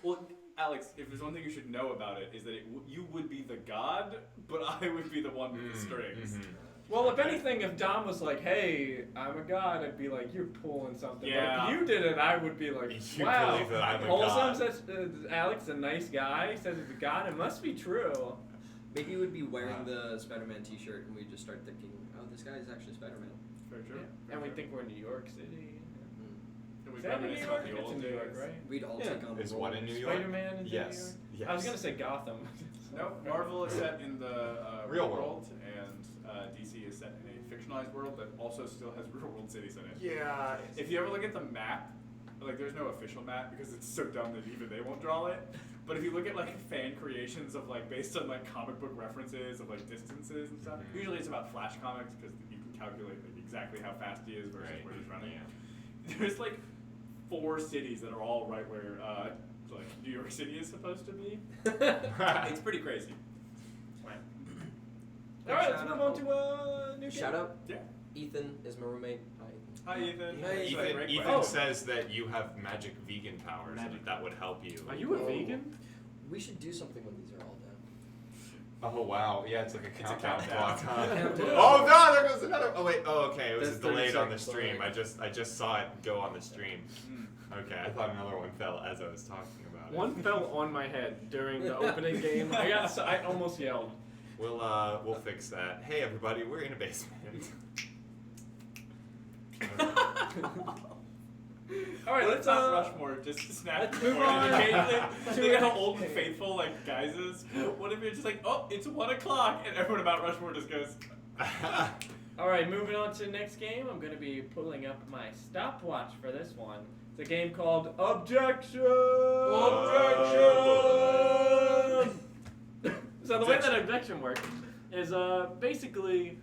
Well, Alex, if there's one thing you should know about it, is that you would be the god, but I would be the one with the strings. Mhm. Well, if anything, if Dom was like, "Hey, I'm a god," I'd be like, "You're pulling something." Yeah. But if you did it, I would be like, You "Wow, believe that I'm a wholesome god." says Alex, a nice guy, says he's a god. It must be true." Maybe you would be wearing the Spider-Man T-shirt, and we just start thinking, "Oh, this guy is actually Spider-Man." Very true. Yeah. And we think we're in New York City. And we Is that in New reminisce York? about the It's old in New York, days. right? We'd all Yeah. take on. Is the what role. in New York? Spider-Man is in New Yes. York. Yes. I was gonna say Gotham. No, Marvel is set in the Real real world. world, and DC is set in a fictionalized world that also still has real world cities in it. Yeah. If you ever look at the map, like there's no official map because it's so dumb that even they won't draw it. But if you look at like fan creations of like based on like comic book references of like distances and stuff, Mhm. usually it's about Flash comics because you can calculate like exactly how fast he is versus Right. where he's running. Yeah. There's like 4 cities that are all right where like New York City is supposed to be. It's pretty crazy. All right, let's move on to new Shout game. out. Yeah. Ethan is my roommate. Hi, Ethan. Hi Ethan. Hi, It's like a great Ethan question. says that you have magic vegan powers and that would help you. Are you a Whoa. vegan? We should do something when these are all done. Oh wow, yeah, it's like a It's a countdown countdown. clock. Huh? Countdown. Oh no, there goes another. Oh wait, oh okay, it was That's delayed 30 on the seconds stream. delay. I just saw it go on the stream. Mm. Okay, I thought another one fell as I was talking about it. One fell on my head during the opening game. I almost yelled. We'll fix that. Hey everybody, we're in a basement. All right, Let's let's not Rushmore just snap. let's move forward on. occasionally. to Think of how next old and game. faithful like guys is. What if you're just like, oh, it's 1 o'clock, and everyone about Rushmore just goes. All right, moving on to the next game. I'm going to be pulling up my stopwatch for this one. It's a game called Objection. Objection. So the way that Objection works is basically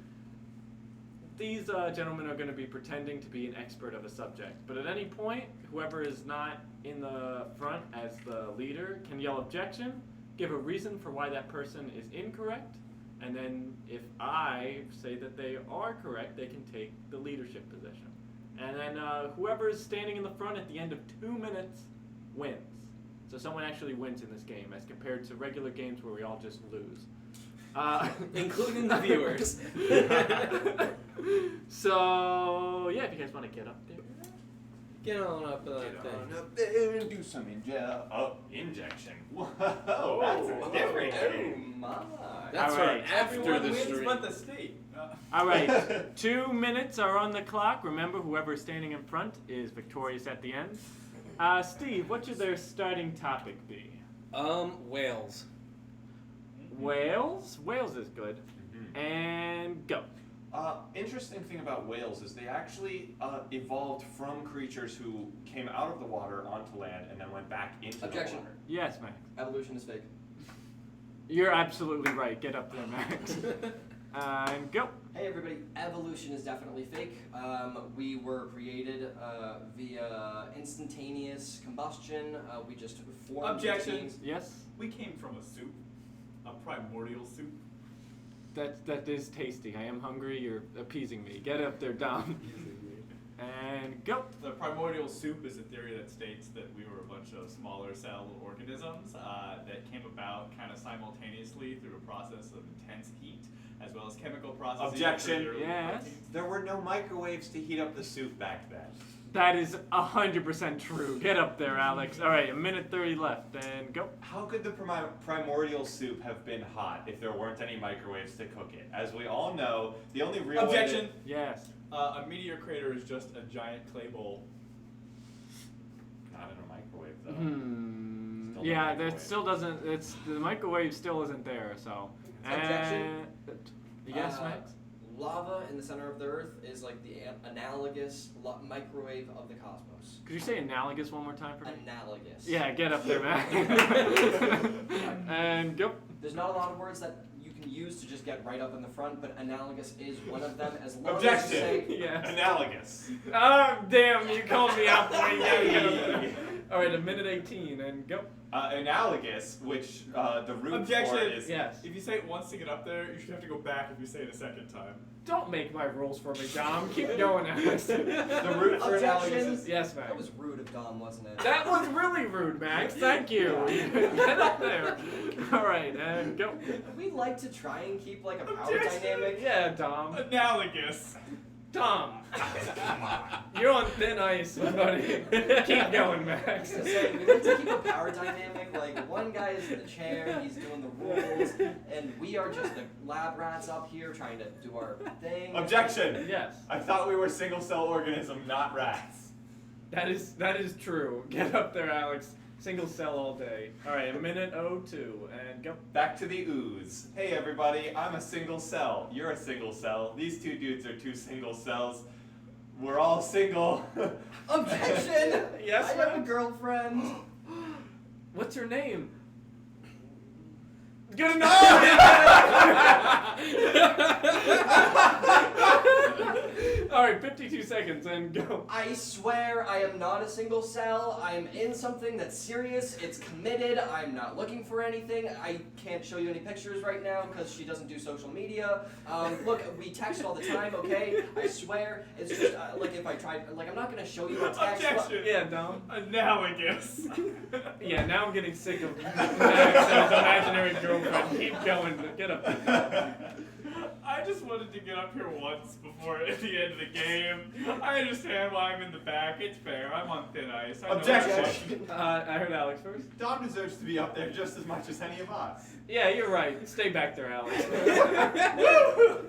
these gentlemen are going to be pretending to be an expert of a subject, but at any point, whoever is not in the front as the leader can yell objection, give a reason for why that person is incorrect, and then if I say that they are correct, they can take the leadership position. And then whoever is standing in the front at the end of 2 minutes wins. So someone actually wins in this game as compared to regular games where we all just lose. Including the viewers. So, yeah, if you guys want to get up there. Get on up that Get thing. on up there and do some injection. Whoa, that's a different game. my. That's All for right. after Everyone the wins stream. but the state. All right, 2 minutes are on the clock. Remember, whoever is standing in front is victorious at the end. Steve, what should their starting topic be? Whales. Whales? Whales is good. And go. Interesting thing about whales is they actually evolved from creatures who came out of the water onto land and then went back into Objection. the water. Yes, Max. Evolution is fake. You're absolutely right. Get up there, Max. And go. Hey everybody, evolution is definitely fake. We were created via instantaneous combustion. We just formed into Objection. beings. Yes. We came from a soup, a primordial soup. That is tasty. I am hungry. You're appeasing me. Get up there, Dom. And go. The primordial soup is a theory that states that we were a bunch of smaller cell organisms that came about kind of simultaneously through a process of intense heat, as well as chemical processes. Objection. Yes. There were no microwaves to heat up the soup back then. That is 100% true. Get up there, Alex. All right, 1:30 left. And go. How could the primordial soup have been hot if there weren't any microwaves to cook it? As we all know, the only real Objection. Yes. A meteor crater is just a giant clay bowl. Not in a microwave though. Hmm. Still no Yeah, microwave. that still doesn't. It's the microwave still isn't there. So. Objection. Yes, Max. Lava in the center of the Earth is like the analogous microwave of the cosmos. Could you say analogous one more time for me? Analogous. Yeah, get up there, Max. And go. There's not a lot of words that you can use to just get right up in the front, but analogous is one of them. As long Objection. as you say Yes. Analogous. Oh, damn, you called me out before you gotta get up there. All right, 1:18 and go. Analogous, which the root Objection. for it is. Yes. If you say it once to get up there, you should have to go back if you say it a second time. Don't make my rules for me, Dom. Keep going, Alex. The root for analogous Objection. is. Yes, Max. That was rude of Dom, wasn't it? That was really rude, Max. Thank you. Get up there. All right, and go. We'd like to try and keep like a power Objection. dynamic. Yeah, Dom. Analogous. Dom. You're on thin ice, buddy. Keep going, Max. So we like to keep a power dynamic. Like one guy is in the chair, he's doing the rules, and we are just the lab rats up here trying to do our thing. Objection. Yes, I thought we were single cell organism, not rats. that is true. Get up there, Alex. Single cell all day. All right, 1:02 and go. Back to the ooze. Hey everybody, I'm a single cell. You're a single cell. These two dudes are two single cells. We're all single. Objection! Yes, I have a Max? girlfriend. What's her name? Good enough. All right, 52 seconds and go. I swear I am not a single cell. I'm in something that's serious. It's committed. I'm not looking for anything. I can't show you any pictures right now because she doesn't do social media. Look, we text all the time, okay? I swear. It's just like if I tried, like I'm not gonna show you a text. Objection. Yeah, Dom. Analogous. Yeah, now I'm getting sick of Max and his imaginary girlfriend. Keep going. Get up there. I just wanted to get up here once before at the end of the game. I understand why I'm in the back. It's fair. I'm on thin ice. I know Objection. I heard Alex first. Dom deserves to be up there just as much as any of us. Yeah, you're right. Stay back there, Alex.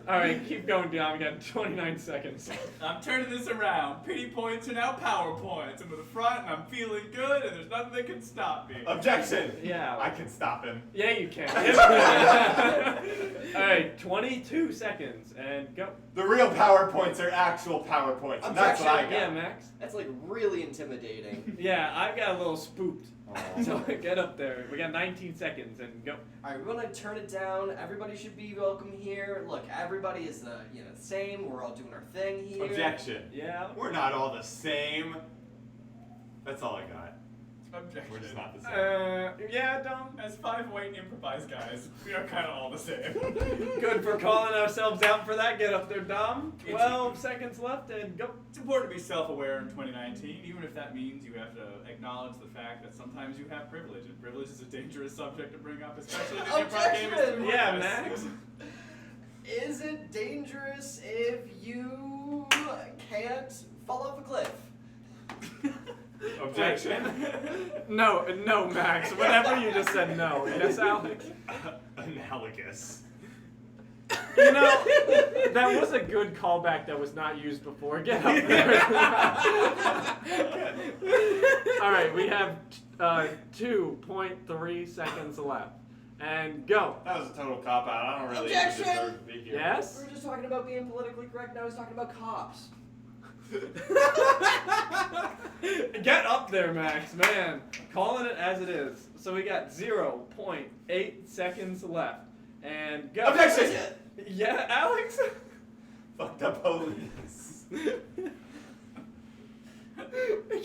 All Alright, keep going down. We got 29 seconds. I'm turning this around. Pity points are now power points. I'm in the front and I'm feeling good and there's nothing that can stop me. Objection! Yeah. I can stop him. Yeah, you can. Alright, 22 seconds and go. The real PowerPoints are actual PowerPoints. And that's what I got. Yeah, Max. That's like really intimidating. Yeah, I got a little spooked. Oh. So get up there. We got 19 seconds and go. Alright, we're gonna turn it down. Everybody should be welcome here. Look, everybody is the same. We're all doing our thing here. Objection. Yeah. We're not all the same. That's all I got. Objection. We're just not the same. Yeah, Dom. As 5 white improvised guys, we are kind of all the same. Good for calling ourselves out for that. Get up there, Dom. 12 seconds left and go. It's important to be self-aware in 2019, even if that means you have to acknowledge the fact that sometimes you have privilege, and privilege is a dangerous subject to bring up, especially in an improv game. Objection! Yeah, Max. Is it dangerous if you can't fall off a cliff? Objection. No, Max. Whatever you just said, no. Yes, Alex? Analogous. You know, that was a good callback that was not used before. Get up there. Alright, we have 2.3 seconds left. And go. That was a total cop out. I don't really Objection! deserve to be here. Yes? We were just talking about being politically correct, now he's talking about cops. Get up there, Max. Man, calling it as it is. So we got 0.8 seconds left. And go. Objection! Yeah, Alex? Fuck the police.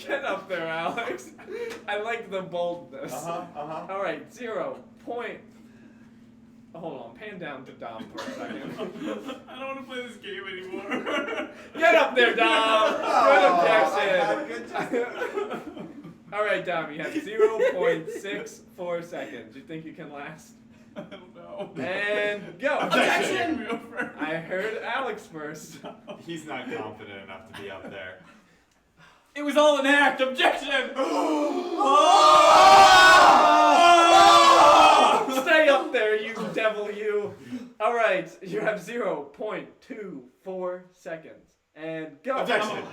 Get up there, Alex. I like the boldness. Uh-huh. Alright, 0. Hold on, pan down to Dom for a second. I don't want to play this game anymore. Get up there, Dom! Good Oh, objection! Alright, Dom, you have 0.64 seconds. You think you can last? I don't know. And go! Objection! I heard Alex first. He's not confident enough to be up there. It was all an act. Objection! Stay up there, you devil, you. Alright, you have 0.24 seconds. And go. Objection!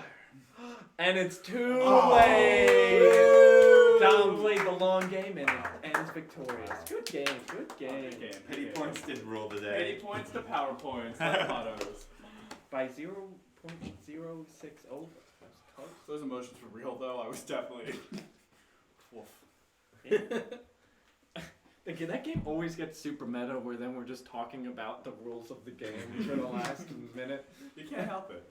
And it's too Oh. late. Dom played the long game and it ends victorious. Good game, good game. Petty points did rule the Petty day. points to power points, like autos. By 0.060. That's close. Those emotions were real, though. I was definitely. Woof. That game always gets super meta where then we're just talking about the rules of the game for the last minute. You can't help it.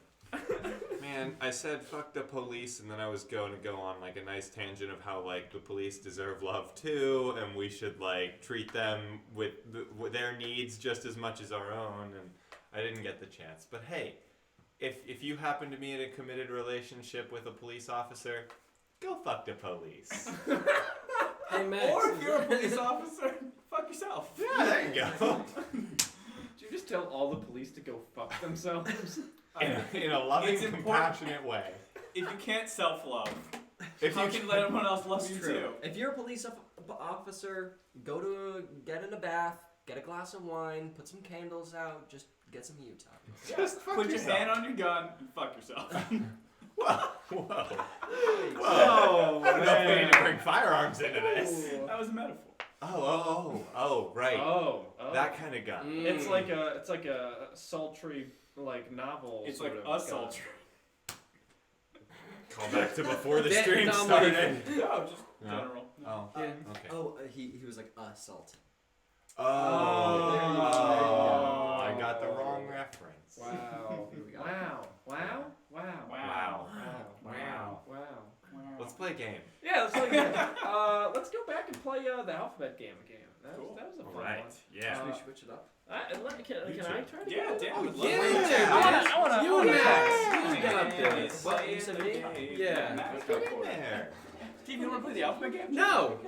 Man, I said fuck the police, and then I was going to go on like a nice tangent of how like the police deserve love too, and we should like treat them with their needs just as much as our own. And I didn't get the chance. But hey, if you happen to be in a committed relationship with a police officer, go fuck the police. Hey, Max. Or if you're a police officer, fuck yourself. Yeah, there you go. Did you just tell all the police to go fuck themselves? In a loving, It's important. compassionate way. If you can't self-love, If how you can you let everyone else love you too? If you're a police officer, get in a bath, get a glass of wine, put some candles out, just get some Utah. just fuck Put yourself. your hand on your gun and fuck yourself. Whoa. Oh, I don't know if we need to bring firearms into this. That was a metaphor. Oh, right. Oh. That kind of gun. It's like a sultry like novel. It's sort like of a sultry. Call back to before the That stream nominated. started. No, just No. general. Oh, Yeah. okay. He was like assault. Oh, there you go. I got the wrong reference. Wow. Here we go. Wow. Let's play a game. Yeah, let's play a game. Let's go back and play the alphabet game again. That was a fun one. Yeah. Should we switch it up? Can I try to Yeah, do it? Dan. Oh, would love yeah. to. I wanna. You and Max. You got Yeah, this. What, you said me? Yeah. Max Get got in quarter. there. Steve, you want to play the alphabet game? No.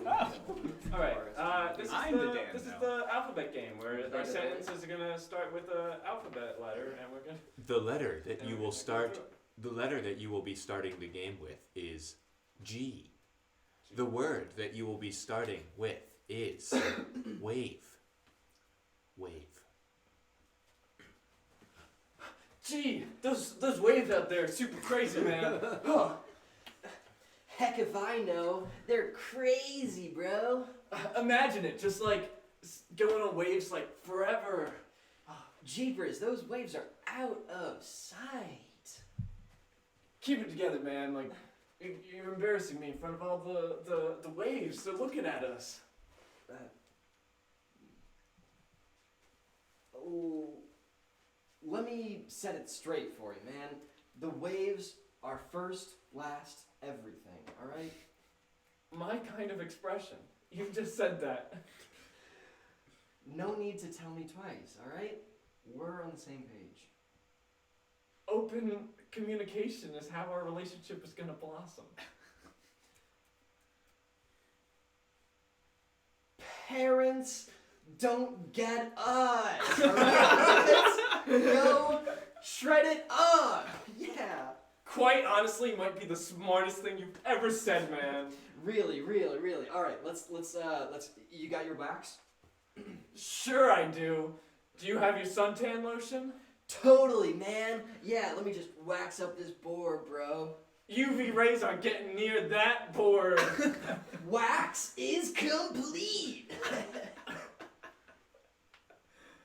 All right. This I'm the Dan is now. the alphabet game where our sentences are gonna start with an alphabet letter, and we're gonna. The letter that you will start. The letter that you will be starting the game with is G. The word that you will be starting with is wave. Wave. Gee, those waves out there are super crazy, man. Huh. Heck if I know. They're crazy, bro. Imagine it, just like going on waves like forever. Jeepers, those waves are out of sight. Keep it together, man. Like, you're embarrassing me in front of all the waves. They're looking at us. Oh, let me set it straight for you, man. The waves are first, last, everything, alright? My kind of expression. You just said that. No need to tell me twice, alright? We're on the same page. Open communication is how our relationship is gonna blossom. Parents don't get us, alright? Go shred it up! Yeah. Quite honestly, might be the smartest thing you've ever said, man. Really. Alright, let's you got your wax? Sure I do. Do you have your suntan lotion? Totally, man. Yeah, let me just wax up this board, bro. UV rays are getting near that board. Wax is complete.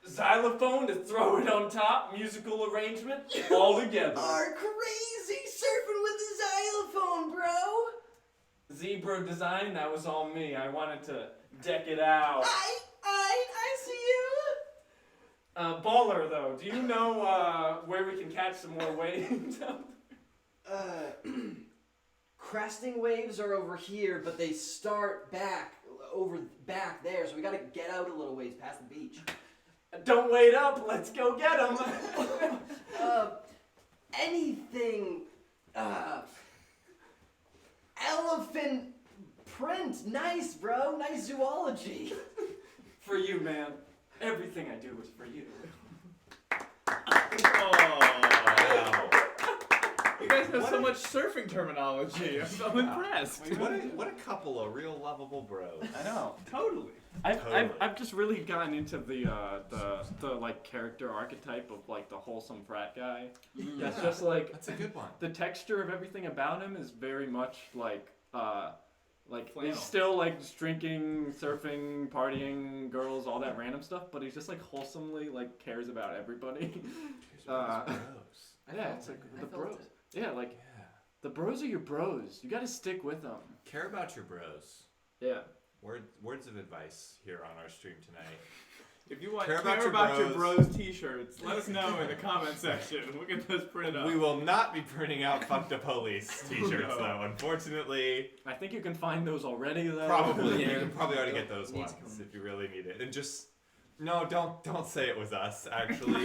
Xylophone to throw it on top, musical arrangement, all together. Are crazy surfing with the xylophone, bro. Zebra design, that was all me. I wanted to deck it out. I see you. Baller though, do you know where we can catch some more waves? Cresting waves are over here, but they start back there, so we gotta get out a little ways past the beach. Don't wait up, let's go get them. Anything, elephant print, nice, bro, nice zoology. For you, man. Everything I do is for you. Oh, you guys know so much surfing terminology. I'm so impressed. What a couple of real lovable bros. I know. Totally. I've just really gotten into the like character archetype of like the wholesome frat guy. Yeah. It's just like That's a good one. the texture of everything about him is very much like Flannel. he's still like just drinking, surfing, partying, girls, all that random stuff, but he's just like wholesomely like cares about everybody. Yeah, it's like the bros. Yeah, like the bros are your bros. You gotta stick with them. Care about your bros. Yeah. Words of advice here on our stream tonight. If you want Care care about about your your bros. bros t-shirts, let us know in the comment section. We'll get those printed up. We will not be printing out "Fuck the Police" T-shirts No. though. Unfortunately, I think you can find those already though. probably Yeah. you can probably already get those Needs ones to if you really need it. And just don't say it was us. Actually,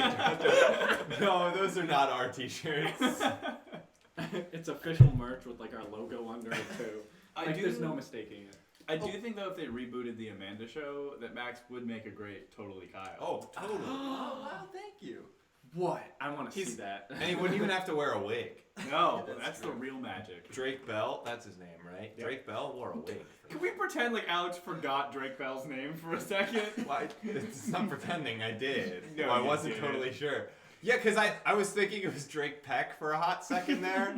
no, those are not our T-shirts. It's official merch with like our logo under it too. There's no mistaking it. I do think though if they rebooted the Amanda show, that Max would make a great Totally Kyle. Oh, totally. Oh wow, thank you. What? I want to see He's- that. And he wouldn't even have to wear a wig. No, that's the real magic. Drake Bell, that's his name, right? Yep. Drake Bell wore a wig. Can we pretend like Alex forgot Drake Bell's name for a second? Well, it's not pretending I did. No, Well, I you wasn't didn't. totally sure. Yeah, because I was thinking it was Drake Peck for a hot second there.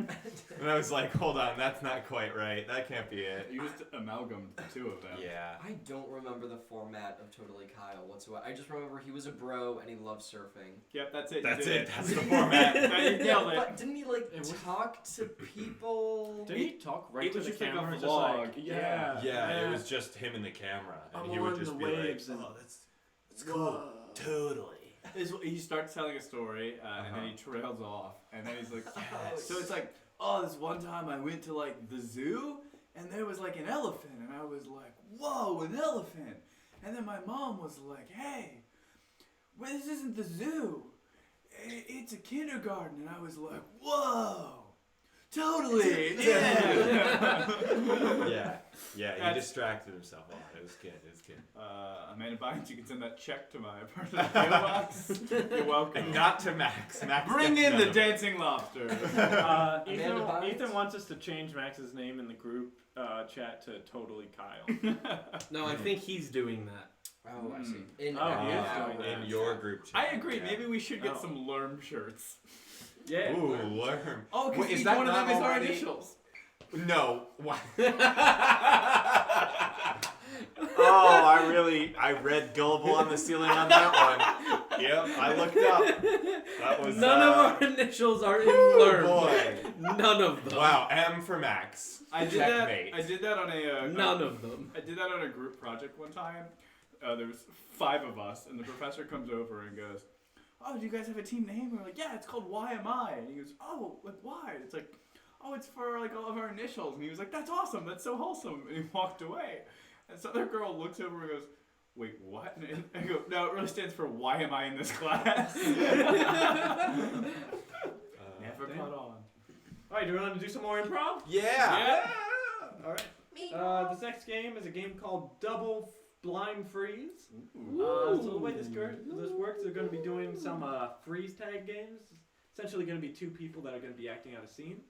And I was like, hold on, that's not quite right. That can't be it. You just amalgamated the two of them. Yeah. I don't remember the format of Totally Kyle whatsoever. I just remember he was a bro and he loved surfing. Yep, that's it. That's you did it. That's the format. Now you nailed it. But didn't he like It was- talk to people? Didn't he talk right it to was the just like a camera? vlog. Like, yeah. Yeah, it was just him and the camera. And I'm he would on just the be waves like, and- oh, that's cool. Totally. He starts telling a story, and then he trails off, and then he's like, Yes. so it's like, oh, this one time I went to like the zoo, and there was like an elephant, and I was like, whoa, an elephant. And then my mom was like, hey, well, this isn't the zoo. It's a kindergarten. And I was like, whoa. Totally. Yeah. Yeah, he That's- distracted himself a lot. It was good. Amanda Bynes, you can send that check to my personal mailbox. You're welcome. And not to Max. Max Bring gets in none the of it. dancing lobster. Amanda Ethan, Bynes? Ethan wants us to change Max's name in the group chat to Totally Kyle. No, I think he's doing that. Oh, I see. Oh, he is doing that. In your group chat. I agree. Yeah. Maybe we should get Oh. some Lerm shirts. Yeah. Ooh, worm. Oh, Wait, because is each that one of them not is our already- initials. No. What? Oh, I read gullible on the ceiling on that one. Yep, I looked up. That was None of our initials are in learn. boy. None of them. Wow, M for Max. I did Checkmate. that. I did that on a. None of them. I did that on a group project one time. There was 5 of us, and the professor comes over and goes, "Oh, do you guys have a team name?" We're like, "Yeah, it's called Why Am I?" And he goes, "Oh, like why?" It's like, "Oh, it's for like all of our initials." And he was like, "That's awesome. That's so wholesome." And he walked away. And this other girl looks over and goes, "Wait, what?" And I go, "No, it really stands for Why Am I in this class?" Never caught on. Alright, do we want to do some more improv? Yeah. Alright. This next game is a game called Double Blind Freeze. So the way this works, they're going to be doing some freeze tag games. Essentially going to be 2 people that are going to be acting out a scene.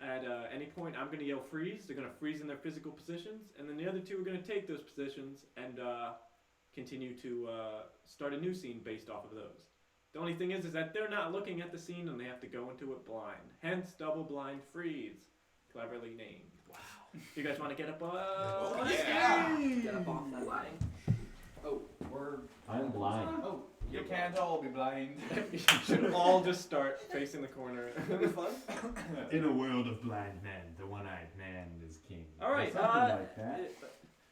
At any point, I'm going to yell freeze. They're going to freeze in their physical positions. And then the other 2 are going to take those positions and continue to start a new scene based off of those. The only thing is that they're not looking at the scene and they have to go into it blind. Hence, double blind freeze. Cleverly named. Wow. You guys want to get up on the screen? Get up off that thing. Oh, we're. I'm blind. Oh, You can't all be blind. You should all just start facing the corner. it'll be fun. In a world of blind men, the one-eyed man is king. All right. Something like that.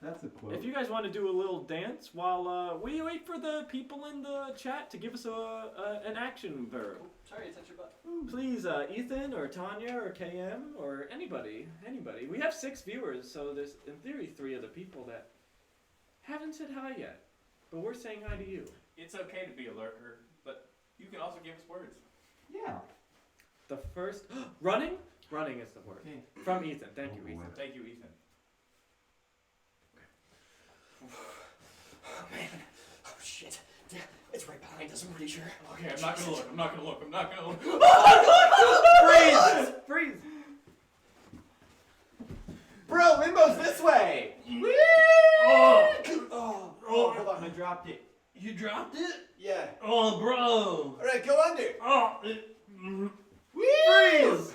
That's a quote. If you guys want to do a little dance while we wait for the people in the chat to give us an action verb. Oh, sorry, I touched your butt. Please, Ethan or Tanya or KM or anybody. We have 6 viewers, so there's in theory 3 other people that haven't said hi yet, but we're saying hi to you. It's okay to be alert, but you can also give us words. Yeah. The first running is the word from Ethan. Thank you, Ethan. Thank you, Ethan. Oh man. Oh shit. It's right behind us, I'm pretty sure. Okay, I'm not gonna look. Freeze! Freeze! Bro, Limbo's this way! Oh, hold on, I dropped it. You dropped it? Yeah. Oh, bro. Alright, go under. Oh. Freeze!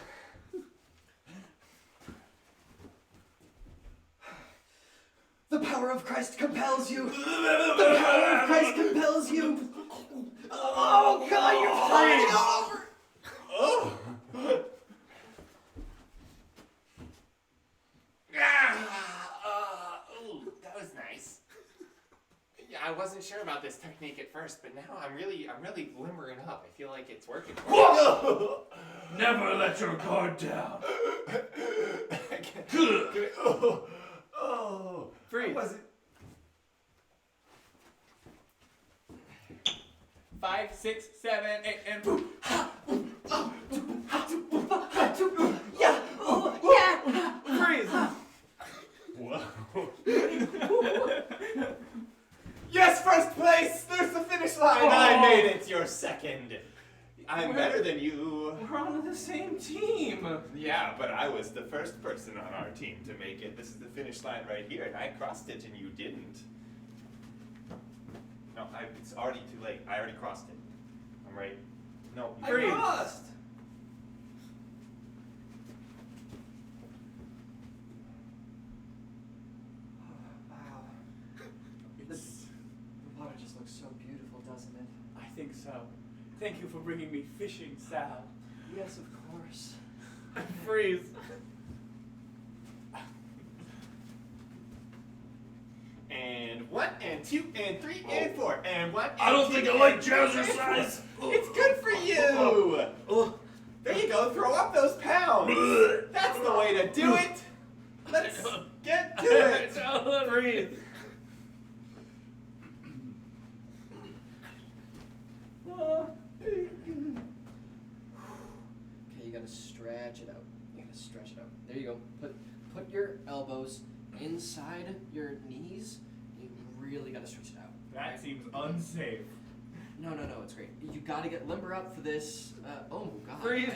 the power of Christ compels you. The power of Christ compels you. Oh God, you're falling over. Oh! Ooh, that was nice. Yeah, I wasn't sure about this technique at first, but now I'm really limbering up. I feel like it's working. Never let your guard down. Oh, Freeze. Was it? 5, 6, 7, 8, and boom. Yeah. Oh yeah. Freeze! Whoa. Yes, first place! There's the finish line! I made it! You're second. I'm better than you. We're on the same team. Yeah, but I was the first person on our team to make it. This is the finish line right here, and I crossed it and you didn't. No, it's already too late. I already crossed it. I'm right. No, you Freeze. Lost. Wow. The water just looks so beautiful, doesn't it? I think so. Thank you for bringing me fishing, Sal. Yes, of course. Freeze! And 1, and 2, and 3, and 4, and 1, and I don't 2, think I and like 3, and jazzercise. 4. It's good for you! There you go, throw up those pounds! That's the way to do it! Let's get to it! Freeze! Okay, you gotta stretch it out. You gotta stretch it out. There you go. Put your elbows inside your knees. You really gotta stretch it out. That seems unsafe. No, it's great. You gotta get limber up for this. Oh God. Freeze.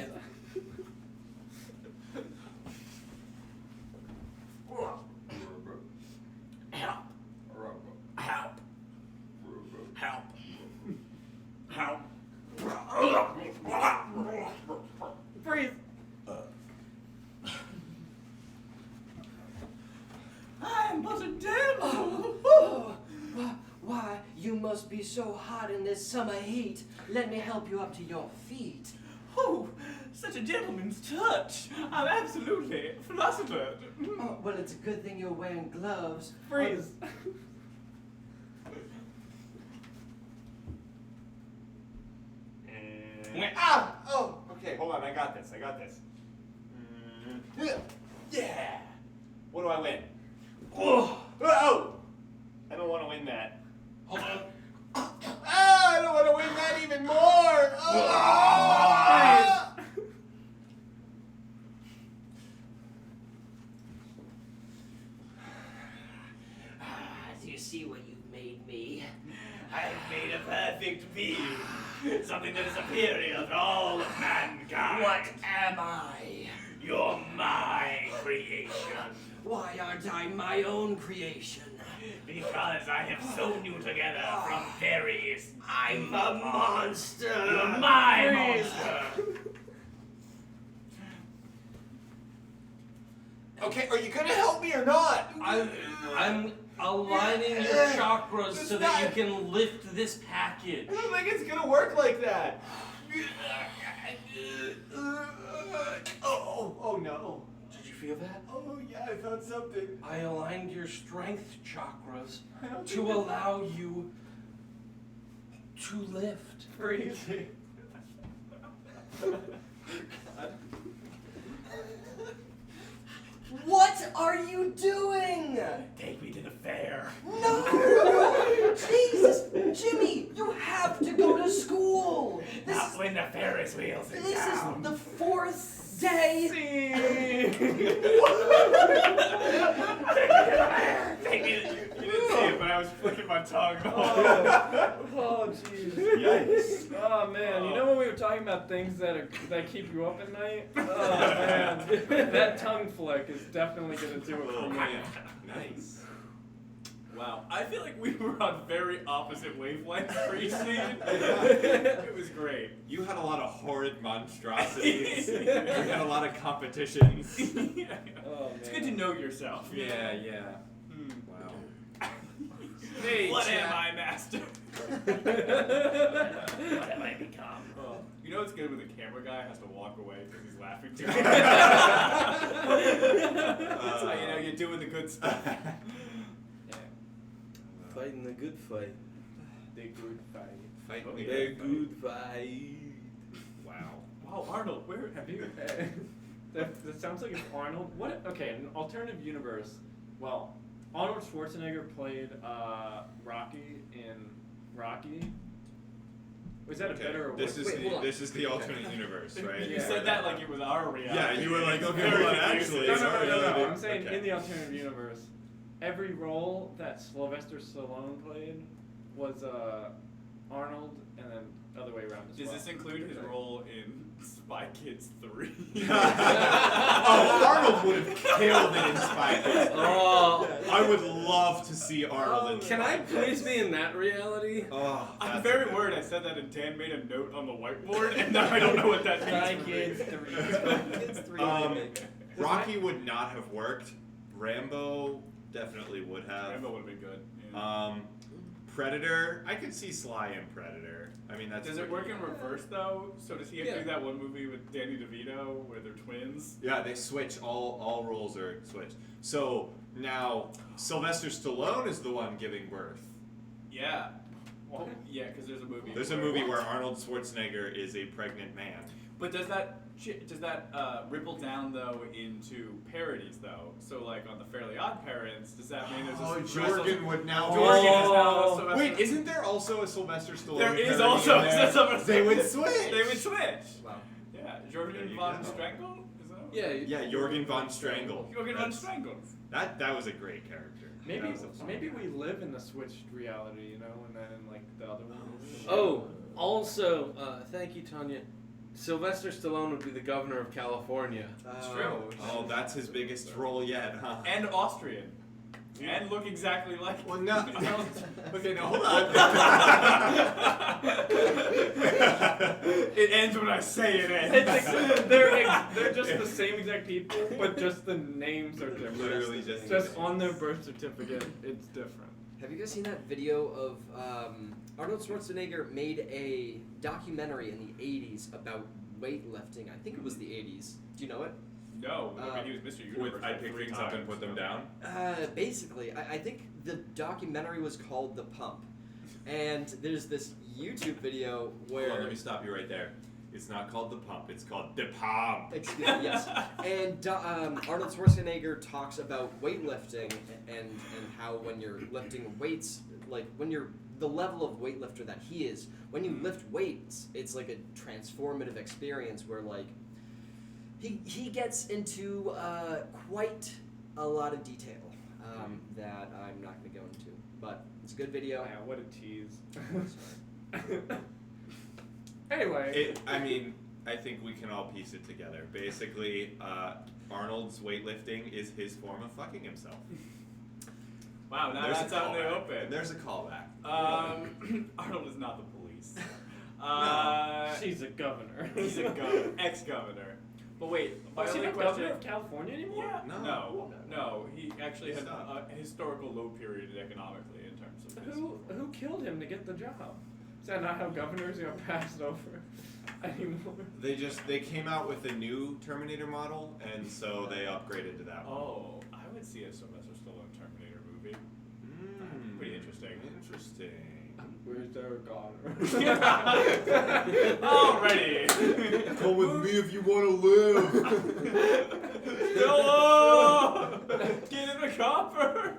Help. must be so hot in this summer heat. Let me help you up to your feet. Oh, such a gentleman's touch. I'm absolutely flustered. Oh, well, it's a good thing you're wearing gloves. Freeze. Ah! Oh, okay, hold on. I got this. Yeah. What do I win? Oh! I don't want to win that. Hold on. I don't want to win that even more. Ah! Do you see what you've made me? I've made a perfect being. Something that is superior to all of mankind. What am I? You're my creation. Why aren't I my own creation? Because I have sewn you together from various. I'm a monster. You're my monster. Okay, are you gonna help me or not? I'm aligning your chakras so that you can lift this package. I don't think it's gonna work like that. Oh no. Did you feel that? Oh yeah, I found something. I aligned your strength chakras to allow you to lift. Freeze. What are you doing? Take me to the fair. No! Jesus! Jimmy, you have to go to school! Not when the Ferris wheels are This down. is the fourth day. Take me to, you didn't see it, but I was flicking my tongue. Oh, jeez. Yikes. Oh man, you know when we were talking about things that keep you up at night? Oh man, that tongue flick is definitely gonna do it for me. Nice. Wow, I feel like we were on very opposite wavelengths pre-scene. It was great. You had a lot of horrid monstrosities. You had a lot of competitions. Oh man. It's good to know yourself. Yeah. Wow. Hey, what am I, master? What have I become? Oh. You know what's good when the camera guy has to walk away because he's laughing too hard? That's how you know you're doing the good stuff. Fighting the good fight. The good fight. Fight Oh, me. yeah. The good fight. Wow. Wow, Arnold, where Have you? That sounds like it's Arnold. What? Okay, an alternative universe. Well, Arnold Schwarzenegger played Rocky in Rocky. Was that a better or This worse? is Wait, hold on. this is the alternate universe, right? You said that like it was our reality. Yeah, you were like, okay, Very hold on, confusing. actually. No, it's no, our no, no, reality. no. I'm saying Okay. in the alternative universe, every role that Sylvester Stallone played was Arnold, and then other way around as Does well. this include his role in Spy Kids 3? Oh, Arnold would have killed it in Spy Kids. Oh, I would love to see Arnold in can I please be in that reality? Oh, I'm that's very a- worried I said that and Dan made a note on the whiteboard and now I don't know what that Spy means. for me. Kids 3. It's 3 Rocky would not have worked. Rambo definitely would have. Rambo would have been good. Yeah. Predator, I could see Sly in Predator. I mean, that's. Does it work in reverse though? So does he have to Yeah. do that one movie with Danny DeVito where they're twins? Yeah, they switch. All roles are switched. So now Sylvester Stallone is the one giving birth. Yeah. Well, yeah, because there's a movie. There's a movie where Arnold Schwarzenegger is a pregnant man. But does that ripple down though into parodies though? So like on the Fairly Odd Parents, does that mean there's a Jorgen would now. Jorgen is now Oh. Sylvester. Wait, isn't there also a Sylvester Stallone? There is parody also in there? a Sylvester. They would switch. They would switch. Wow. Yeah, There Jorgen you von go. Strangle. Is that? Yeah. Yeah, Jorgen von Strangle. Jorgen von That's- Strangle. That was a great character. Maybe That was a fun maybe character. we live in the switched reality, you know, and then in like the other one. Oh, also, thank you, Tanya. Sylvester Stallone would be the governor of California. It's true. Oh, that's his biggest role yet, huh? And Austrian. And look exactly like. Well, no. Okay, now hold on. It ends when I say it ends. They're just the same exact people, but just the names are different. Literally just Just on their birth certificate, it's different. Have you guys seen that video of Arnold Schwarzenegger made a documentary in the 80s about weightlifting? I think it was the 80s. Do you know it? No, I mean, he was Mr. Universe. I pick things up and put them down. Basically, I think the documentary was called The Pump. And there's this YouTube video where... Hold on, let me stop you right there. It's not called The Pump, it's called The Pump. Excuse me, yes. And Arnold Schwarzenegger talks about weightlifting and how when you're lifting weights, like when you're the level of weightlifter that he is, when you lift weights, it's like a transformative experience where like he gets into quite a lot of detail that I'm not going to go into. But it's a good video. Yeah, what a tease. Anyway. I think we can all piece it together. Basically, Arnold's weightlifting is his form of fucking himself. Wow, now There's that's a out in the callback. open. There's a callback. Arnold is not the police. She's a governor. He's a ex-governor. But wait, my Is he only not question... governor of California anymore? Yeah. No. He actually He's had not. a historical low period economically in terms of his... Who killed him to get the job? Is that not how governors are passed over anymore? They came out with a new Terminator model, and so they upgraded to that one. Oh, I would see a Sylvester Stallone Terminator movie. Pretty interesting. Interesting. Where's their governor? Alrighty. Come with me if you want to live. Hello! Get in the copper!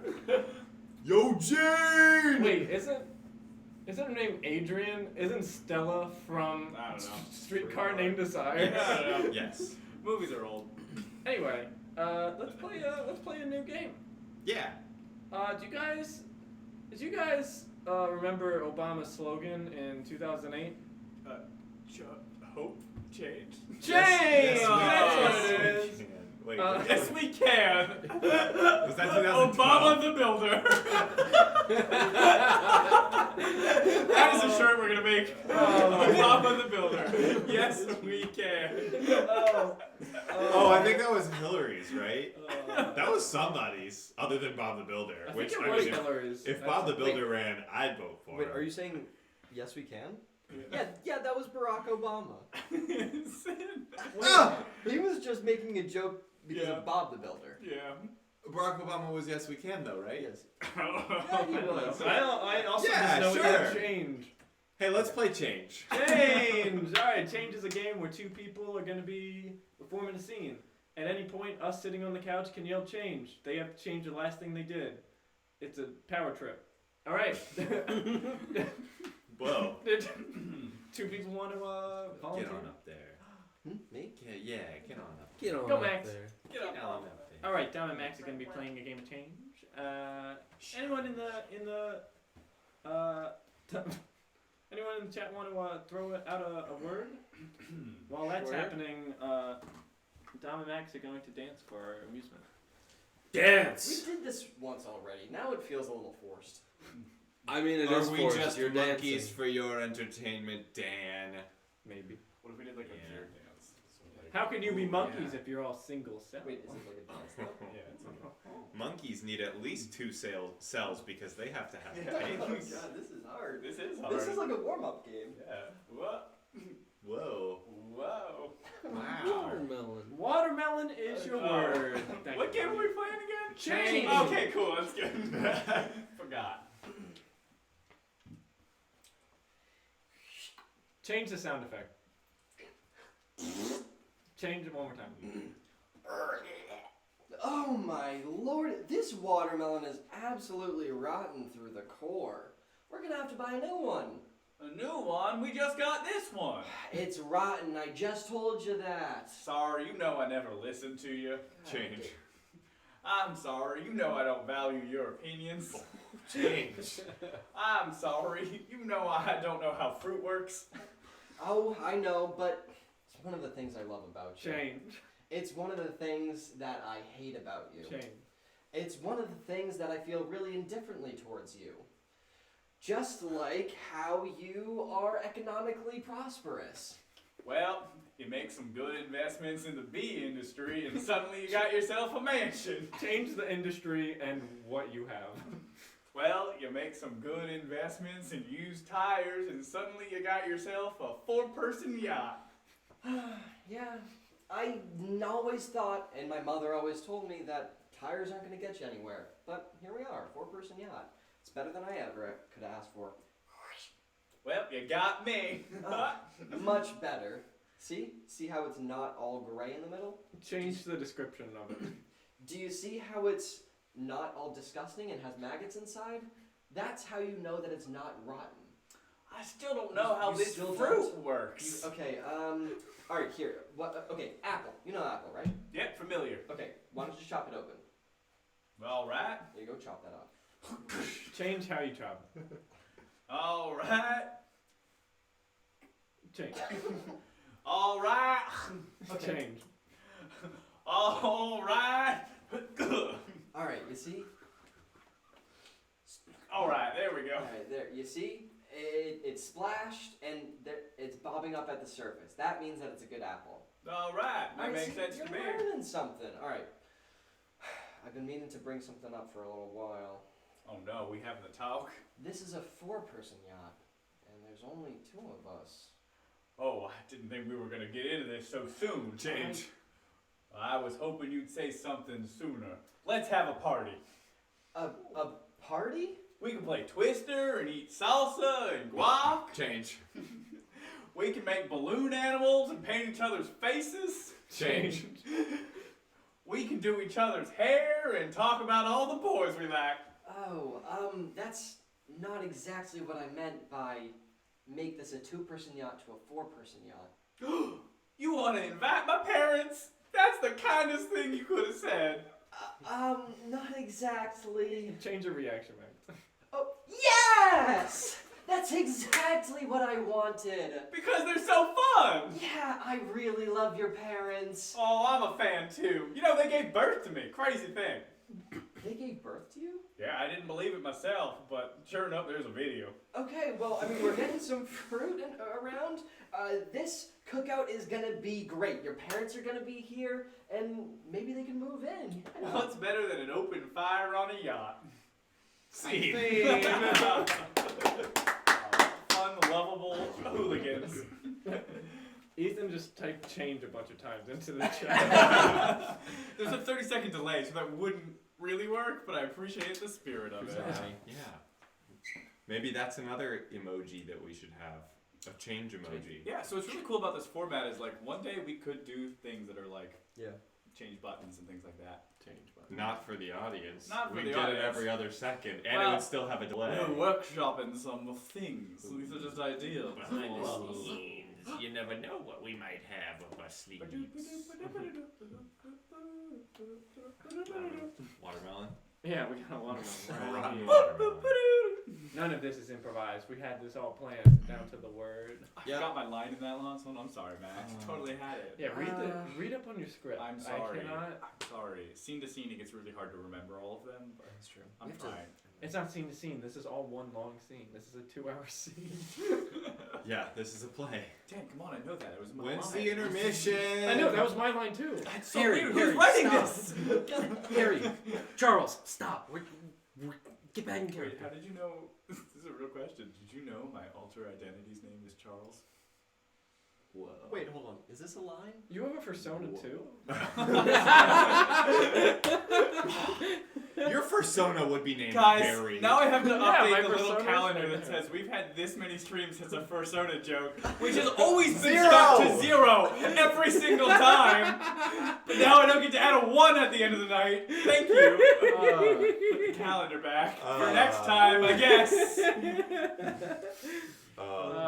Yo, Jane! Wait, isn't her name Adrian? Isn't Stella from I don't know. Streetcar Named Desire? I don't know. Yes. Movies are old. Anyway, let's play a new game. Yeah. Did you guys remember Obama's slogan in 2008? Hope? Change? Change! Yes, That's what it we is. can. Wait, Yes, we can! was that 2012? Obama the Builder! That is a shirt we're gonna make. Obama the Builder. Yes, we can. Oh, I think that was Hillary's, right? That was somebody's, other than Bob the Builder. I Which, think it I was mean, Hillary's. if Bob the Builder ran, I'd vote for Wait, him. are you saying yes we can? Yeah, that was Barack Obama. He was just making a joke because of Bob the Builder. Yeah. Barack Obama was Yes We Can, though, right? Yes. Yeah, he was. I also Yeah, just know sure. change. Hey, let's play Change. Change! Alright, Change is a game where two people are going to be performing a scene. At any point, us sitting on the couch can yell change. They have to change the last thing they did. It's a power trip. Alright. Whoa. Two people want to volunteer? Get on up there. Me? Yeah, get on up. Get on Go, up Max. there. Get on up there. Alright, Dom and Max are going to be playing a game of change. Anyone in the anyone in the chat want to throw out a word? While that's Word? happening, Dom and Max are going to dance for our amusement. Dance! We did this once already. Now it feels a little forced. I mean, it Are is we forced. just You're monkeys dancing. for your entertainment, Dan? Maybe. What if we did like a Yeah. beer dance? So like, How can you be Ooh, monkeys yeah. if you're all single cells? Wait, is it like a dance though? yeah, it's like Monkeys need at least 2 cells because they have to have Yeah. Oh potatoes. god, this is hard. This is hard. This is like a warm-up game. Yeah. What? Whoa. Whoa. Wow. Watermelon. Watermelon is your word. Thank What you. game are we playing again? Change. Okay, cool. That's good. Forgot. Change the sound effect. Change it one more time. Oh my lord, this watermelon is absolutely rotten through the core. We're gonna have to buy a new one. A new one? We just got this one. It's rotten, I just told you that. Sorry, you know I never listened to you. Change. I'm sorry, you know I don't value your opinions. Change. I'm sorry, you know I don't know how fruit works. Oh, I know, but it's one of the things I love about you. Change. It's one of the things that I hate about you. Change. It's one of the things that I feel really indifferently towards you. Just like how you are economically prosperous. Well, you make some good investments in the bee industry and suddenly you got yourself a mansion. Change the industry and what you have. Well, you make some good investments and used tires, and suddenly you got yourself a 4-person yacht. Yeah, I always thought, and my mother always told me that tires aren't going to get you anywhere. But here we are, 4-person yacht. It's better than I ever could have asked for. Well, you got me. Much better. See how it's not all gray in the middle? Change the description of it. Do you see how it's not all disgusting and has maggots inside? That's how you know that it's not rotten. I still don't know how You this still fruit don't? works. Okay, all right, here. What? Okay, apple. You know apple, right? Yep, familiar. Okay, why don't you chop it open? All right. There you go, chop that up. Change how you chop it. All right. Change. All right. Change. All right. All right, you see? All right, there we go. All right, there. You see? It's splashed and it's bobbing up at the surface. That means that it's a good apple. All right, that All right, makes see, sense you're to me. learning something. All right. I've been meaning to bring something up for a little while. Oh no, we having a talk? This is a 4-person yacht, and there's only 2 of us. Oh, I didn't think we were gonna get into this so soon. Change. I was hoping you'd say something sooner. Let's have a party. A party? We can play Twister and eat salsa and guac. Change. We can make balloon animals and paint each other's faces. Change. We can do each other's hair and talk about all the boys we like. Oh, that's not exactly what I meant by make this a 2-person yacht to a 4-person yacht. You want to invite my parents? That's the kindest thing you could have said. Not exactly. Change your reaction, man. Oh, yes! That's exactly what I wanted. Because they're so fun. Yeah, I really love your parents. Oh, I'm a fan too. You know, they gave birth to me. Crazy thing. They gave birth to you? Yeah, I didn't believe it myself, but sure enough, there's a video. Okay, well, I mean, we're getting some fruit around. This cookout is gonna be great. Your parents are gonna be here, and maybe they can move in. What's better than an open fire on a yacht? Scene. Fun, lovable hooligans. Ethan just typed change a bunch of times into the chat. There's a 30-second delay, so that wouldn't really work, but I appreciate the spirit of it. Yeah. Maybe that's another emoji that we should have. A change emoji. Yeah, so what's really cool about this format is like one day we could do things that are like change buttons and things like that. Change button. Not for the audience. Not for we the get audience. it every other second, and Well, it would still have a delay. We're workshopping some things. These are just ideas. You never know what we might have up our sleeves. Watermelon? Yeah, we got a lot of them. Rotten watermelon. None of this is improvised. We had this all planned down to the word. I forgot my line in that last one. I'm sorry, Max. Totally had it. Yeah, read up on your script. I'm sorry. I cannot. I'm sorry. Scene to scene, it gets really hard to remember all of them. But That's true. I'm trying. It's not scene to scene. This is all one long scene. This is a 2-hour scene. Yeah, this is a play. Dan, come on, I know that. It was my When's line. the intermission? I know, that was my line too. That's so Harry, weird. Harry, Who's writing stop. this? Harry, Charles, stop. Get back in Wait, character. how did you know? This is a real question. Did you know my alter identity's name is Charles? Whoa. Wait, hold on. Is this a line? You have a persona too? Your persona would be named Guys, Harry. now I have to Yeah, my update the little persona's calendar named that Harry. says we've had this many streams since a persona joke, which has always been Zero! stuck to 0 every single time. But now I don't get to add a 1 at the end of the night. Thank you. Put the calendar back for next time, I guess.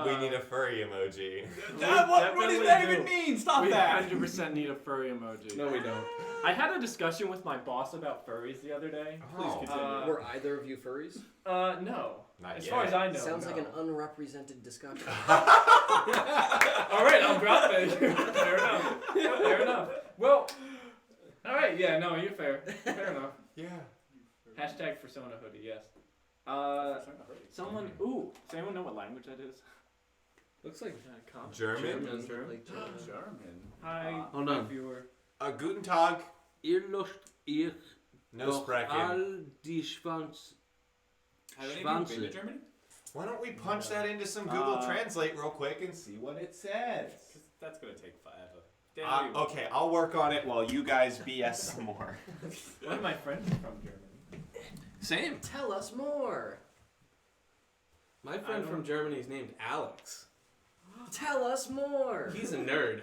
We need a furry emoji. What does that even mean? Stop We that. 100% need a furry emoji. No, we don't. I had a discussion with my boss about furries the other day. Please continue. Were either of you furries? No. Not As yet. far as I know. Sounds no. like an unrepresented discussion. Alright, I'll drop it. Fair enough. Fair enough. Well, alright, yeah, no, you're fair. Fair enough. Yeah. Hashtag persona hoodie, yes. Someone, does anyone know what language that is? Looks like German? German. Hi, Hold on. viewer. Guten Tag. Ihr löscht ihr No doch sprechen. all die Schwanz Have any of you been to Schwanze. Germany? Why don't we punch that into some Google Translate real quick and see what it says? 'Cause that's gonna take forever. Damn you. Okay, I'll work on it while you guys BS some more. One of my friends is from Germany. Same. Tell us more. My friend from Germany is named Alex. Tell us more. He's a nerd.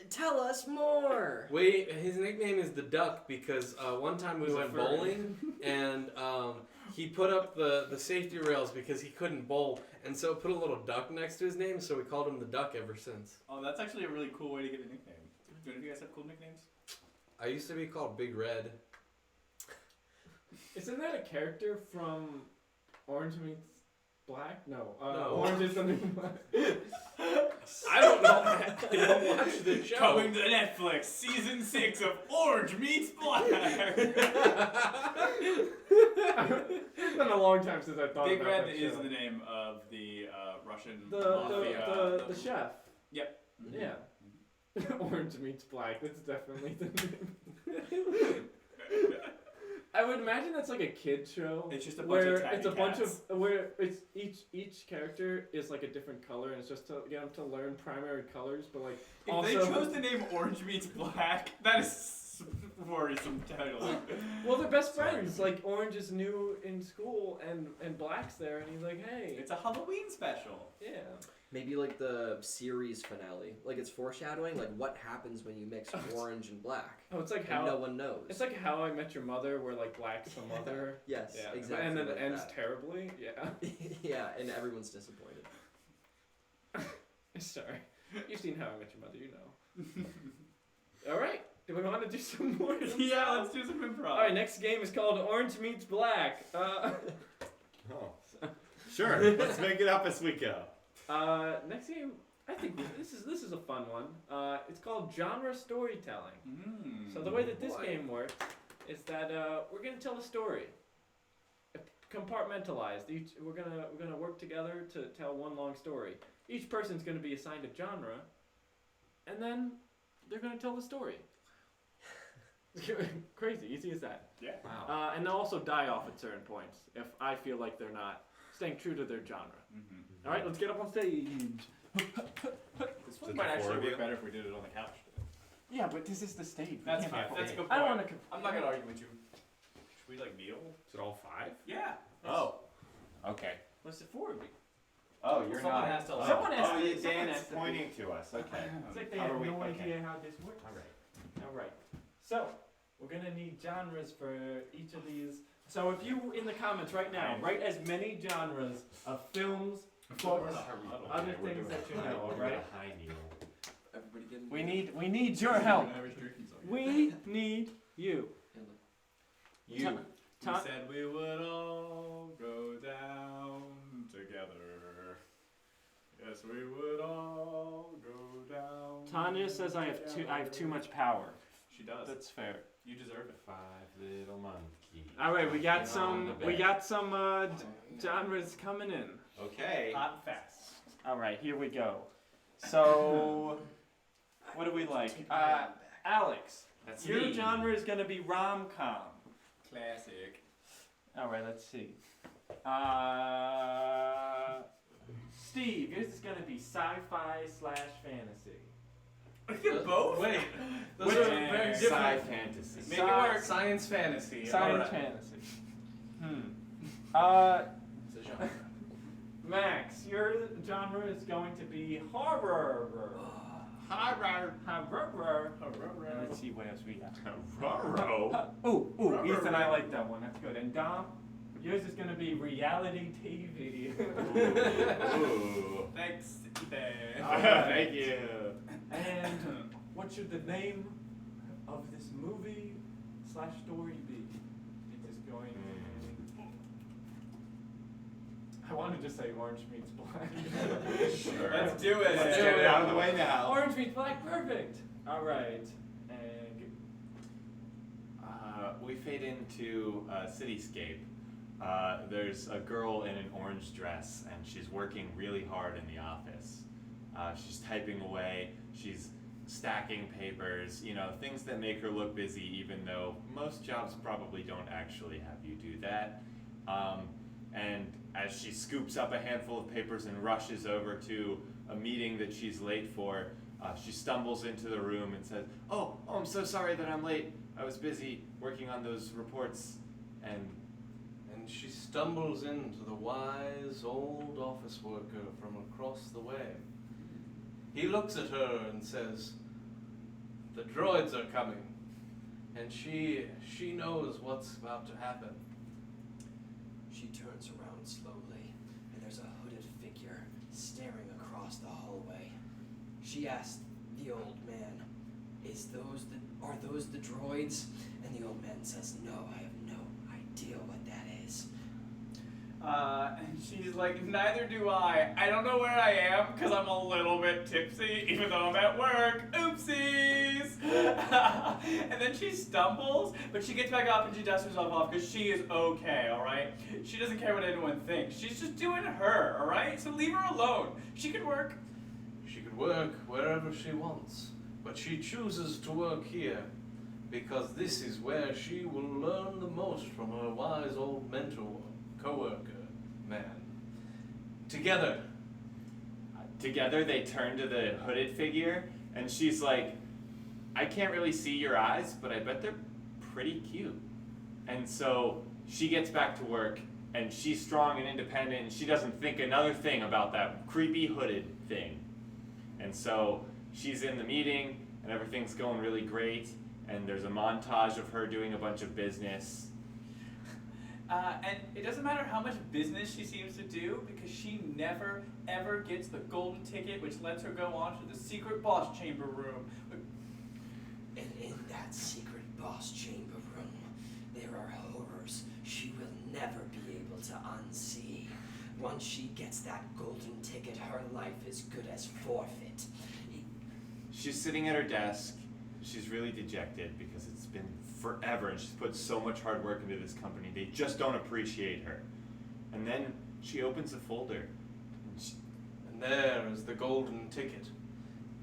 Tell us more. Wait, his nickname is the Duck because one time we He's a went furry. bowling and he put up the safety rails because he couldn't bowl, and so put a little duck next to his name, so we called him the Duck ever since. Oh, that's actually a really cool way to get a nickname. Do any of you guys have cool nicknames? I used to be called Big Red. Isn't that a character from Orange Meets Black? No. No. Orange is the New Black. I don't know. I don't watch the show. Coming to Netflix, season 6 of Orange Meets Black. It's been a long time since I thought Big about Red that is show. the name of the Russian The mafia. the chef. Yep. Yeah. Orange Meets Black. That's definitely the name. I would imagine that's like a kid show. It's just a bunch where of tiny it's a bunch cats. of where it's each character is like a different color, and it's just to get them to learn primary colors. But like If also, they chose the name Orange Meets Black, that is worrisome title. well, they're best friends. Like Orange is new in school, and Black's there, and he's like, hey, It's a Halloween special. yeah. Maybe like the series finale. Like it's foreshadowing like what happens when you mix orange and black. Oh, it's like And how no one knows. it's like How I Met Your Mother, where like Black's the mother, Yes, Yeah. exactly. and then it like ends that. terribly. Yeah. Yeah, and everyone's disappointed. Sorry. You've seen How I Met Your Mother, you know. All right. Do we want to do some more? Yeah, let's do some improv. All right. Next game is called Orange Meets Black. Oh. Sure, let's make it up as we go. Next game, I think this is a fun one. It's called genre storytelling. So the way that this game works is that we're gonna tell a story, compartmentalized. We're gonna work together to tell one long story. Each person's gonna be assigned a genre, and then they're gonna tell the story. Crazy, easy as that. Yeah. Wow. And they'll also die off at certain points if I feel like they're not staying true to their genre. Mm-hmm. All right, let's get up on stage. This So one the might actually four of you? work better if we did it on the couch. Yeah, but this is the stage. We That's can't fine. have That's a four. good I don't point. want to. I'm not gonna argue with you. Should we like kneel? Is it all 5? Yeah. Oh. Okay. What's it for? Oh, you're Someone not. has to- Oh, Someone has oh, to- yeah, someone Dan's has to be. pointing to us. Okay. It's like they How have are we- no okay. idea how this works. All right. All right. So we're gonna need genres for each of these. So if you in the comments right now write as many genres of films, books, other we're things doing that you a high- know. we're All doing right. a high kneel. Everybody getting We need your help. Irish drinking song. We need you. You. We Ta- said we would all go down together. Yes, we would all go down. Tanya says I have too much power. She does. That's fair. You deserve it. 5 little monkeys. All right, we got on some the we bed. got some genres coming in. Okay. Hot and fast. All right, here we go. So, what do we like? Alex, That's your me. genre is gonna be rom-com. Classic. All right, let's see. Steve, yours is gonna be sci-fi / fantasy. Both? Wait, those Which- are very different. Sci-fantasy. Make it work. Science fantasy. Science alright. fantasy. It's a genre. Max, your genre is going to be horror. Horror. And let's see what else we got. Roro. Ooh, Ethan, I like that one. That's good. And Dom, yours is gonna be reality TV. Ooh. Thanks, Ethan. Thank you. And what should the name of this movie / story be? It is going. I wanted to say Orange Meets Black. Sure. Let's do it. Let's get it out of the way now. Orange Meets Black, perfect. All right. And We fade into a cityscape. There's a girl in an orange dress, and she's working really hard in the office. She's typing away. She's stacking papers. You know, things that make her look busy, even though most jobs probably don't actually have you do that. And as she scoops up a handful of papers and rushes over to a meeting that she's late for, she stumbles into the room and says, oh, I'm so sorry that I'm late. I was busy working on those reports. And she stumbles into the wise old office worker from across the way. He looks at her and says, the droids are coming. And she knows what's about to happen. She turns around slowly, and there's a hooded figure staring across the hallway. She asks the old man, are those the droids? And the old man says, no, I have no idea what that is. And she's like, neither do I. I don't know where I am because I'm a little bit tipsy, even though I'm at work. Oopsies! And then she stumbles, but she gets back up and she dusts herself off because she is okay, alright? She doesn't care what anyone thinks. She's just doing her, alright? So leave her alone. She can work. She could work wherever she wants, but she chooses to work here because this is where she will learn the most from her wise old mentor, co-worker, man. Together they turn to the hooded figure, and she's like, I can't really see your eyes, but I bet they're pretty cute. And so she gets back to work, and she's strong and independent, and she doesn't think another thing about that creepy hooded thing. And so she's in the meeting, and everything's going really great, and there's a montage of her doing a bunch of business. And it doesn't matter how much business she seems to do because she never, ever gets the golden ticket which lets her go on to the secret boss chamber room. And in that secret boss chamber room, there are horrors she will never be able to unsee. Once she gets that golden ticket, her life is good as forfeit. She's sitting at her desk. She's really dejected because it's been forever and she's put so much hard work into this company. They just don't appreciate her. And then she opens a folder. And there is the golden ticket,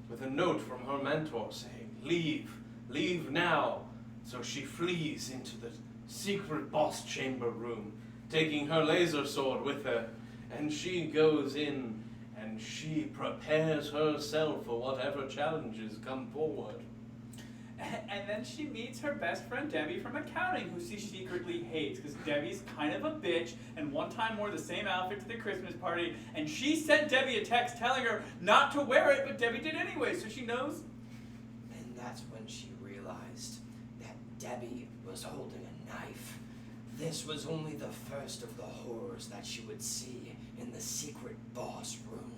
with a note from her mentor saying, leave now. So she flees into the secret boss chamber room, taking her laser sword with her, and she goes in and she prepares herself for whatever challenges come forward. And then she meets her best friend Debbie from accounting, who she secretly hates, because Debbie's kind of a bitch, and one time wore the same outfit to the Christmas party, and she sent Debbie a text telling her not to wear it, but Debbie did anyway, so she knows. And that's when she realized that Debbie was holding a knife. This was only the first of the horrors that she would see in the secret boss room.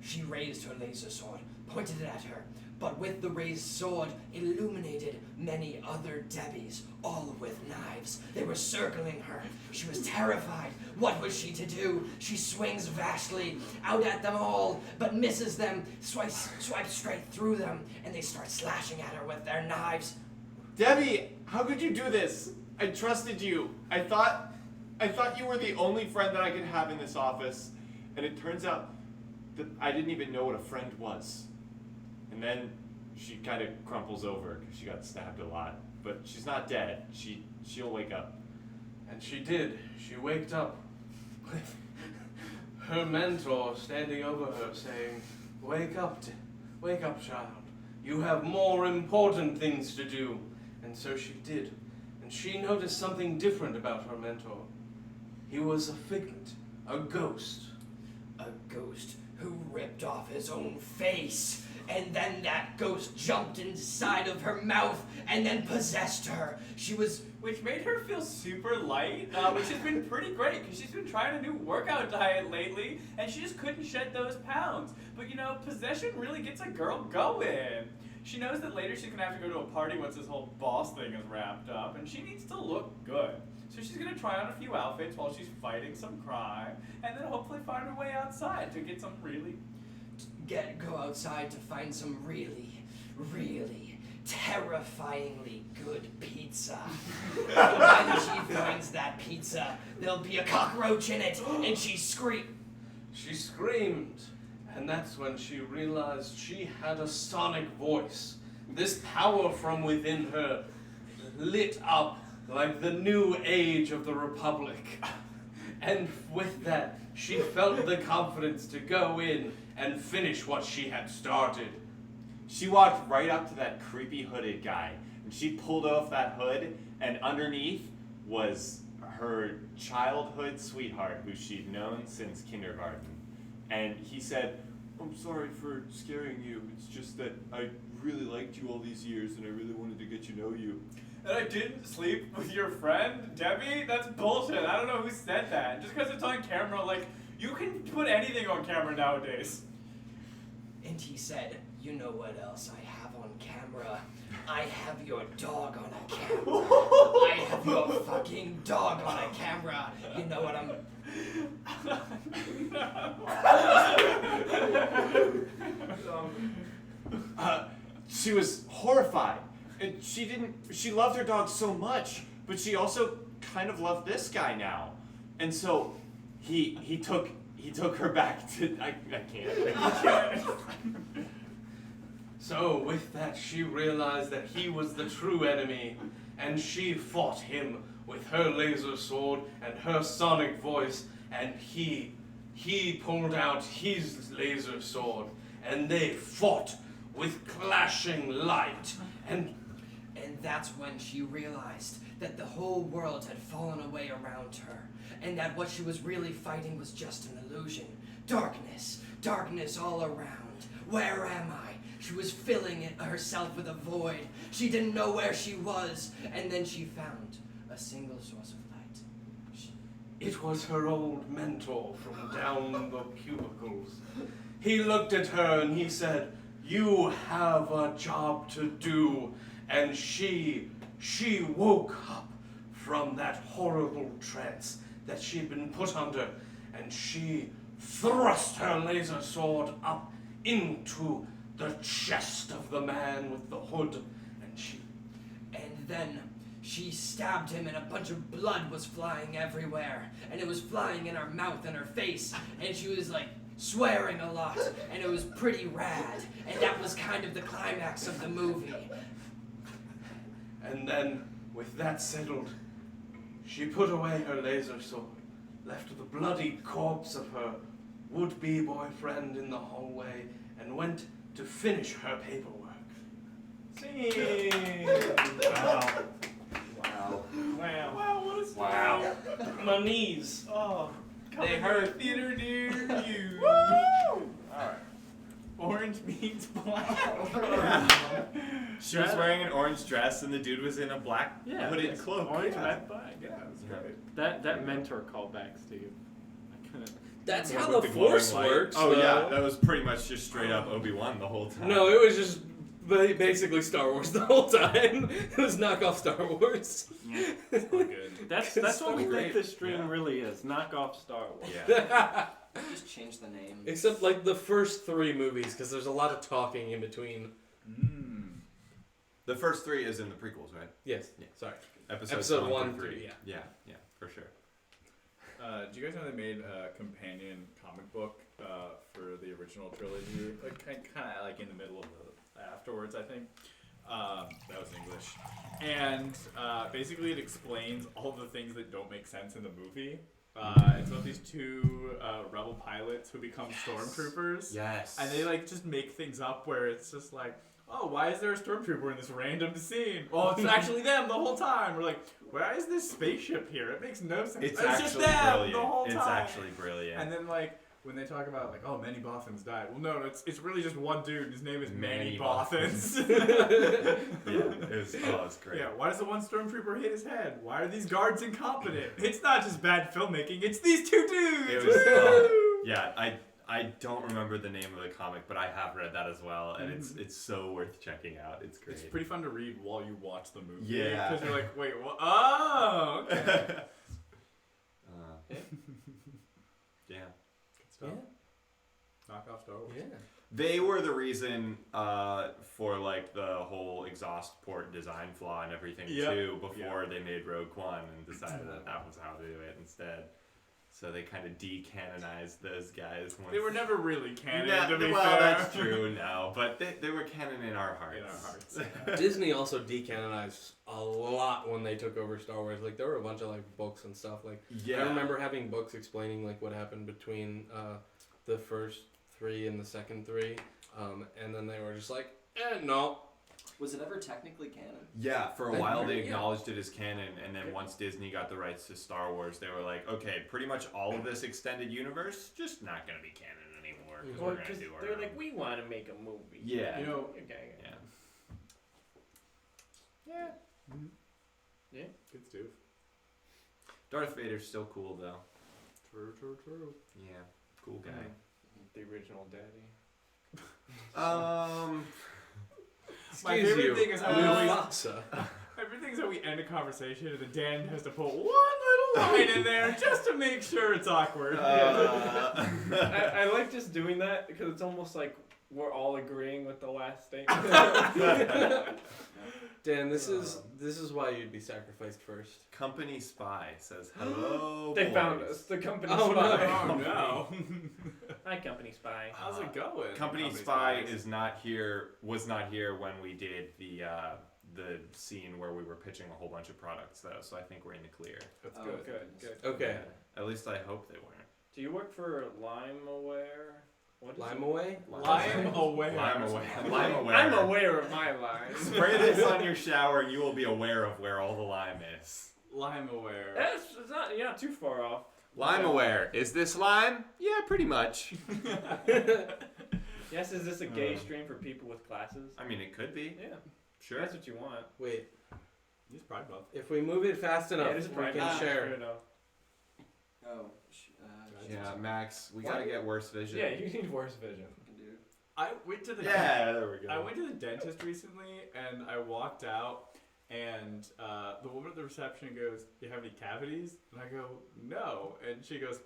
She raised her laser sword, pointed it at her, but with the raised sword illuminated many other Debbies, all with knives. They were circling her. She was terrified. What was she to do? She swings vastly out at them all, but misses them, swipes straight through them, and they start slashing at her with their knives. Debbie, how could you do this? I trusted you. I thought you were the only friend that I could have in this office, and it turns out that I didn't even know what a friend was. And then she kind of crumples over because she got stabbed a lot. But she's not dead. She'll wake up. And she did. She waked up with her mentor standing over her saying, wake up, child. You have more important things to do. And so she did. And she noticed something different about her mentor. He was a figment, a ghost. A ghost who ripped off his own face. And then that ghost jumped inside of her mouth and then possessed her. Which made her feel super light, which has been pretty great because she's been trying a new workout diet lately and she just couldn't shed those pounds. But you know, possession really gets a girl going. She knows that later she's gonna have to go to a party once this whole boss thing is wrapped up, and she needs to look good. So she's gonna try on a few outfits while she's fighting some crime, and then hopefully find her way outside to get some really... Go outside to find some really, really terrifyingly good pizza. When she finds that pizza, there'll be a cockroach in it, and she screamed. She screamed, and that's when she realized she had a sonic voice. This power from within her lit up like the new age of the Republic. And with that, she felt the confidence to go in and finish what she had started. She walked right up to that creepy hooded guy, and she pulled off that hood, and underneath was her childhood sweetheart who she'd known since kindergarten. And he said, "I'm sorry for scaring you. It's just that I really liked you all these years and I really wanted to get to know you." And I didn't sleep with your friend, Debbie? That's bullshit. I don't know who said that. Just because it's on camera, like, you can put anything on camera nowadays. And he said, "You know what else I have on camera? I have your dog on a camera. I have your fucking dog on a camera. You know what I'm..." She was horrified. And she loved her dog so much, but she also kind of loved this guy now. And so he took her back to, I can't. So with that, she realized that he was the true enemy, and she fought him with her laser sword and her sonic voice, and he pulled out his laser sword, and they fought with clashing light, and that's when she realized that the whole world had fallen away around her, and that what she was really fighting was just an illusion. Darkness, darkness all around. Where am I? She was filling herself with a void. She didn't know where she was, and then she found a single source of light. It was her old mentor from down the cubicles. He looked at her and he said, "You have a job to do." And she woke up from that horrible trance that she'd been put under, and she thrust her laser sword up into the chest of the man with the hood, and then she stabbed him, and a bunch of blood was flying everywhere, and it was flying in her mouth and her face, and she was like swearing a lot, and it was pretty rad, and that was kind of the climax of the movie. And then, with that settled, she put away her laser sword, left the bloody corpse of her would-be boyfriend in the hallway, and went to finish her paperwork. Scene! Wow, what a story. Wow. My knees. Oh, They hurt. Theater near you. Alright. Orange means black. She was wearing an orange dress and the dude was in a black hooded cloak. Orange Yeah. red bag. Yeah, that's great. That mentor callback, Steve. I couldn't. That's One how with the glowing Force light. works. Oh though. yeah, that was pretty much just straight up Obi-Wan the whole time. No, it was just basically Star Wars the whole time. It was knockoff Star Wars. It's not good. That's what we think this stream really is. Knock off Star Wars. Yeah. Just change the name. Except like the first 3 movies, because there's a lot of talking in between. The first 3 is in the prequels, right? Yes. Yeah. Sorry. Episode 1 through through 3. Yeah. Yeah, for sure. Do you guys know they made a companion comic book for the original trilogy? Like kind of like in the middle of the afterwards, I think. That was in English, and basically it explains all the things that don't make sense in the movie. It's about these 2 rebel pilots who become stormtroopers. Yes. And they like just make things up where it's just like, oh, why is there a stormtrooper in this random scene? Well, it's actually them the whole time. We're like, why is this spaceship here? It makes no sense. It's just actually them brilliant. the whole time. It's actually brilliant. And then like when they talk about like, oh, many Bothans died. Well, no, it's really just one dude. His name is Manny Bothans. Yeah, it's great. Yeah, why does the one stormtrooper hit his head? Why are these guards incompetent? It's not just bad filmmaking. It's these 2 dudes. It was, yeah, I don't remember the name of the comic, but I have read that as well, and it's so worth checking out. It's great. It's pretty fun to read while you watch the movie. Yeah. Because you're like, wait, what? Oh, okay. Yeah. Good stuff. Knock off Star Wars. Yeah. They were the reason for like the whole exhaust port design flaw and everything too before they made Rogue One and decided that was how to do it instead. So they kind of decanonized those guys. Once. They were never really canon, No, to be well, fair. that's true, no. But they were canon in our hearts. In our hearts. Disney also decanonized a lot when they took over Star Wars. Like there were a bunch of like books and stuff. Like Yeah. I remember having books explaining like what happened between the first 3 and the second 3, and then they were just like, no. Was it ever technically canon? Yeah, for a while they Yeah. acknowledged it as canon, and then once Disney got the rights to Star Wars, they were like, okay, pretty much all of this extended universe just not gonna be canon anymore because Well, we're gonna 'cause do our they're own. like, we want to make a movie. Yeah. You know, Okay. Yeah. Yeah. good stuff. Darth Vader's still cool though. True. Yeah, cool guy. The original daddy. My Excuse favorite you, thing is how we always. Mufasa. My favorite thing is how we end a conversation and then Dan has to put one little line in there just to make sure it's awkward. I like just doing that because it's almost like we're all agreeing with the last statement. Dan, this is why you'd be sacrificed first. Company spy says hello. They boys." found us. The company Oh, spy. Oh no. Hi, company spy. How's it going? Company spy is not here. Was not here when we did the scene where we were pitching a whole bunch of products though. So I think we're in the clear. That's Oh, good. Good. Okay. At least I hope they weren't. Do you work for LimeAware? What is Lime it? away? Lime aware. Lime aware. Lime aware. I'm aware of my lines. Spray this on your shower, and you will be aware of where all the lime is. Lime aware. It's not. You're not too far off. Lime aware. Is this lime? Yeah, pretty much. Yes. Is this a gay stream for people with classes? I mean, it could be. Yeah. Sure. That's what you want. Wait, He's Pride Month. if we move it fast enough, it is we Pride can Month. share. Fair enough. Oh, Yeah, Max, we gotta get worse vision. Yeah, you need worse vision. dude. I went to the Yeah, there we go. I went to the dentist recently and I walked out and the woman at the reception goes, "Do you have any cavities?" And I go, "No." And she goes,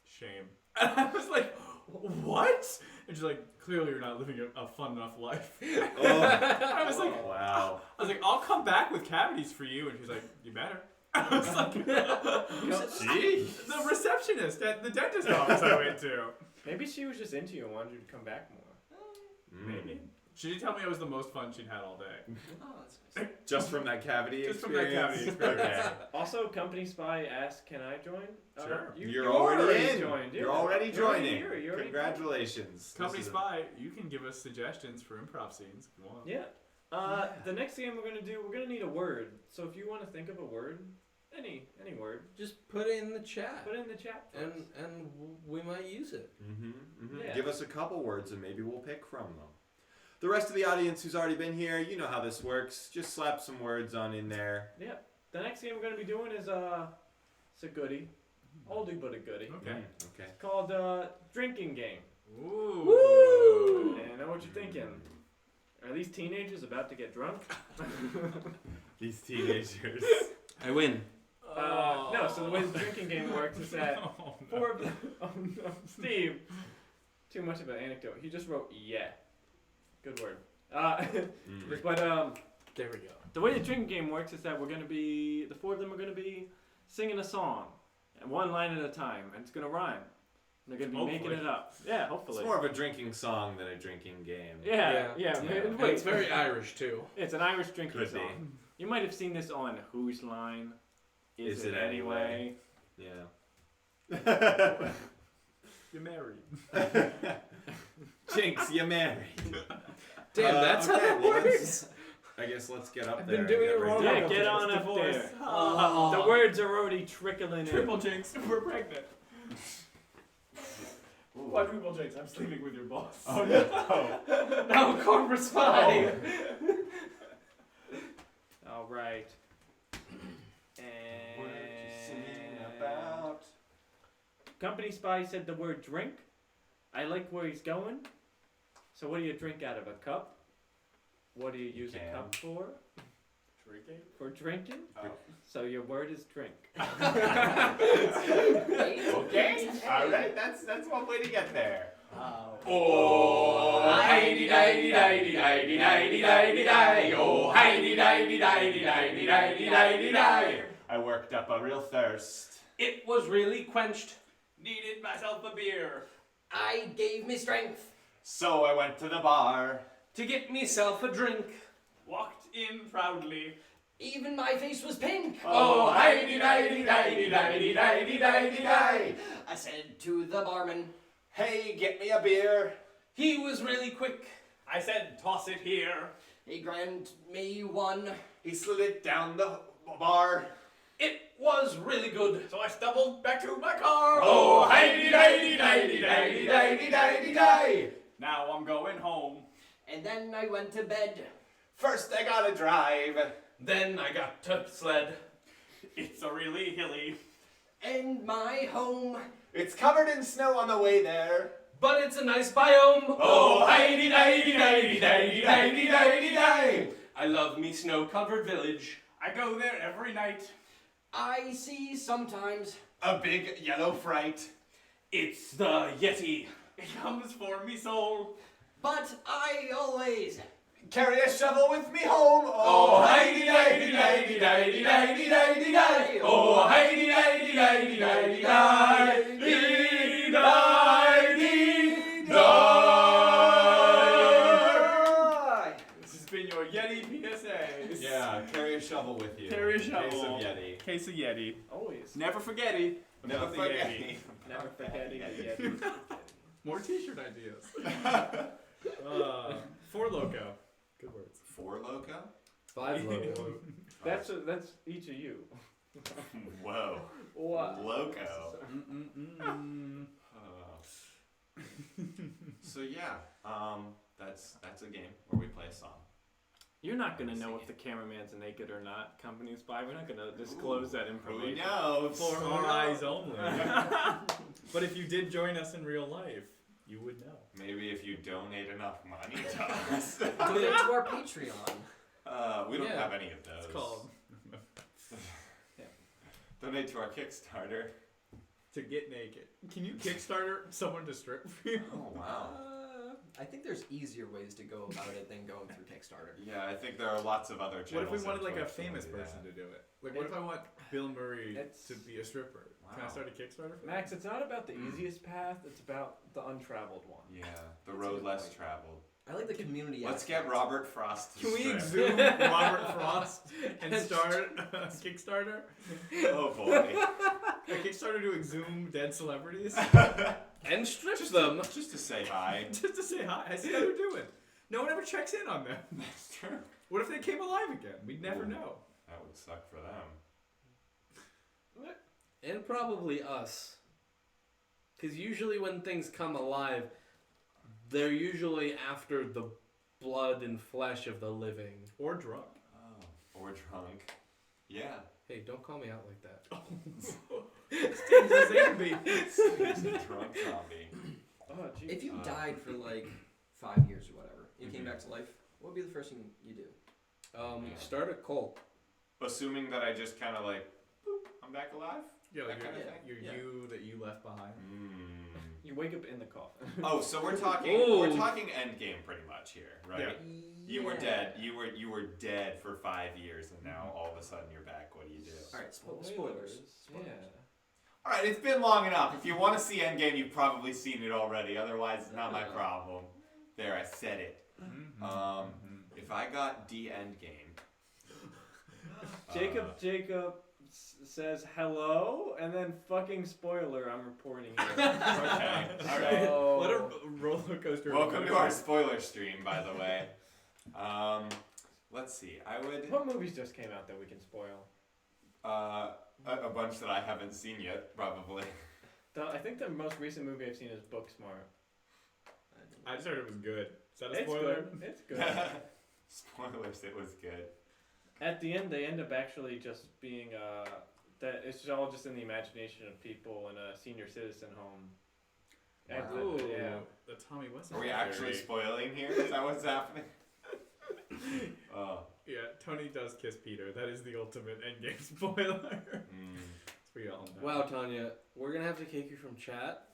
"Shame." And I was like, "What?" And she's like, "Clearly you're not living a fun enough life." Oh, I was like, wow. "I'll come back with cavities for you." And she's like, "You better." I was like, Jeez. the receptionist at the dentist office I went to. Maybe she was just into you and wanted you to come back more. Maybe. She did tell me it was the most fun she'd had all day. Oh, that's nice. Just from that cavity Just from that experience? cavity experience. Okay. Also, company spy asked, "Can I join?" Sure. You're already in. Joined. Yeah. You're already You're already joining. here. You're already Congratulations. Company This is Spy, you can give us suggestions for improv scenes if you want. Yeah. The next game we're gonna do, we're gonna need a word. So if you want to think of a word, any word, Just put it in the chat, put it in the chat. for us. and we might use it. Yeah. Give us a couple words and maybe we'll pick from them. The rest of the audience who's already been here, you know how this works. Just slap some words on in there. Yeah. The next game we're gonna be doing is it's a goodie, oldie but a goodie. Okay. Okay. It's called drinking game. Ooh. And I know what you're thinking. Are these teenagers about to get drunk? These teenagers. I win. No. So the way the drinking game works is that Oh, no. four of the Steve. Too much of an anecdote. He just wrote yeah. Good word. But There we go. the way the drinking game works is that the four of them are gonna be singing a song, and one line at a time, and it's gonna rhyme. They're gonna be making Hopefully. it up. Yeah, It's hopefully. more of a drinking song than a drinking game. Yeah. Yeah. And Wait, it's very Irish too. It's an Irish drinking Could be. song. You might have seen this on Whose Line Is It Anyway? Anyway? Yeah. You're married. Jinx, you married. Damn, that's okay, how that well, works. I guess let's get up I've there. been and doing get it ready. wrong. Yeah, Oh, get on up divorce. there. Oh. The words are already trickling in. Triple jinx, we're pregnant. Quadruple jinx, I'm sleeping with your boss. Oh no. Now Corporate Spy. All right. What are you singing And about? Company Spy said the word drink. I like where he's going. So what do you drink out of a cup? What do you use a cup for? Drinking? For drinking. Oh. So your word is drink. Okay. All right. That's one way to get there. Oh, hidey didey didey didey didey didey didey. Oh, hidey didey didey didey didey didey didey. I worked up a real thirst. It was really quenched. Needed myself a beer. I gave me strength. So I went to the bar. To get myself a drink. Walked in proudly. Even my face was pink. Oh, hi-de-di-di-di-di-di-di-di-di-di. I said to the barman, Hey, get me a beer. He was really quick. I said, toss it here. he grant me one. He slid it down the bar. It was really good. So I stumbled back to my car. Oh, hi-de-di-di-di-di-di-di-di-di-di. Now I'm going home. And then I went to bed. First I gotta drive. Then I got to sled. It's a really hilly. And my home. It's covered in snow on the way there. But it's a nice biome. Oh, hi-de-di-di-di-di-di-di-di-di-di. I love me snow-covered village. I go there every night. I see sometimes. A big yellow fright. It's the Yeti. It comes for me soul. But I always. Carry a shovel with me home. Oh, hi-de-di-di-di-di-di-di-di-di-di-di. Oh, hi-de-di-di-di-di-di-di-di. This has been your Yeti PSA. Yeah, carry a shovel with you. Carry a Case shovel. of Yeti. Case of Yeti. Always. Never forget it. Never About the forget. Yeti. Never forgetting a Yeti. More t-shirt ideas. Four Loco. Good words. 4 Loco? 5 logo. That's each of you. Whoa. What? Loco. Mm-mm-mm. So yeah, that's a game where we play a song. You're not gonna know if the cameraman's naked or not. Company Spy. We're not gonna disclose that Who information. knows? For Who our knows? eyes only. But if you did join us in real life, you would know. Maybe if you donate enough money to us. Donate to our Patreon. We don't Yeah. have any of those. It's called Donate to our Kickstarter. To Get Naked. Can you Kickstarter someone to strip for you? Oh wow. I think there's easier ways to go about it than going through Kickstarter. Yeah, I think there are lots of other What channels. if we wanted on like a Twitch that famous will do person that. to do it? Like what if I want Bill Murray It's- to be a stripper? Can I Wow. start a Kickstarter for Max, it's not about the easiest path. It's about the untraveled one. Yeah, the That's a road good less point. traveled. I like the community. Let's aspect. get Robert Frost to Can we strip. exhume Robert Frost and start a Kickstarter? Oh boy. A Kickstarter to exhume dead celebrities? And strip them. Just to say hi. Just to say hi. I see how they're doing. No one ever checks in on them. That's true. What if they came alive again? We'd never Ooh. know. That would suck for them. And probably us. Because usually when things come alive, they're usually after the blood and flesh of the living. Or drunk. Oh. Or drunk. Yeah. Hey, don't call me out like that. Drunk zombie. Oh, geez. If you Uh, died for like 5 years or whatever, you came Mhm. back to life, what would be the first thing you do? Yeah. Start a cult. Assuming that I just kind of like, boop, I'm back alive. Yeah, like That kinda you're, thing? you're Yeah. you that you left behind. You wake up in the coffin. Oh, so we're talking Ooh. Endgame pretty much here, right? You were dead. You were dead for 5 years, and now all of a sudden you're back. What do you do? All right, spoilers. Yeah. All right, it's been long enough. If you want to see Endgame, you've probably seen it already. Otherwise, it's not my problem. There, I said it. If I got D Endgame, Jacob says hello, and then fucking spoiler. I'm reporting it. okay, all right. So- What a roller coaster. Welcome to our spoiler stream, by the way. Let's see. I would What movies just came out that we can spoil? a bunch that I haven't seen yet, probably. I think the most recent movie I've seen is Booksmart. I just heard it was good. Is that a It's spoiler? good. It's good. Spoilers. It was good. At the end, they end up actually just being that it's all just in the imagination of people in a senior citizen home. And Ooh, yeah. the Tommy Wiseau. Are we actually spoiling here? Is that what's happening? Oh. Yeah, Tony does kiss Peter. That is the ultimate endgame spoiler. As we all know. Wow, Tanya, we're gonna have to kick you from chat.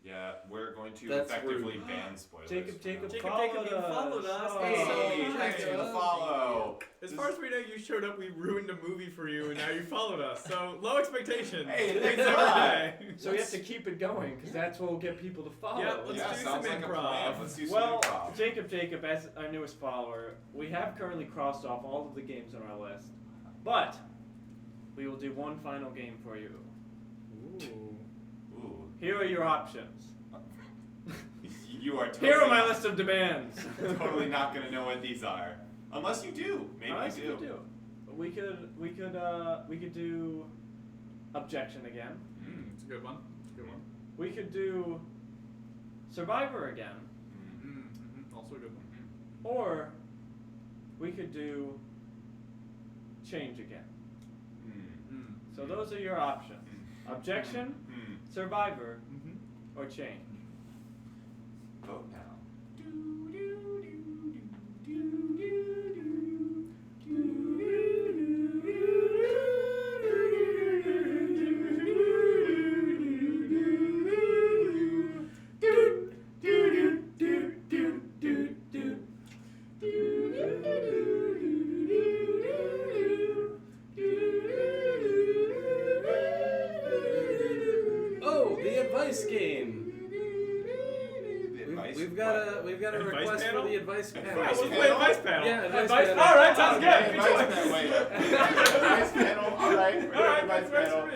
Yeah, we're going to That's effectively rude. ban spoilers. Jacob, from now. followed you followed us. Oh. Hey, Oh, thanks for the okay. follow. As far as we know, you showed up, we ruined a movie for you, and now you followed us. So, low expectations. Hey, Thanks that's every right. day. So we have to keep it going because that's what will get people to follow. Yeah, let's Yeah, do some sounds like a improv. plan. Let's do some Well, improv. Jacob, as our newest follower, we have currently crossed off all of the games on our list, but we will do one final game for you. Ooh. Here are your options. You are totally Here are my list of demands. totally not gonna know what these are. Unless you do. Maybe Unless you do. we do. We could do Objection again. It's a good one. It's a good one. We could do Survivor again, Also a good one. or we could do Change again. So those are your options: Objection, Survivor, or Change. Vote now. Oh, the advice game. Advice? We've got a Advice request panel? for the advice panel. Let's play advice panel. Yeah, advice Advice panel. All right, sounds Okay, good. advice panel. Wait. Advice panel. All right. We're doing advice panel.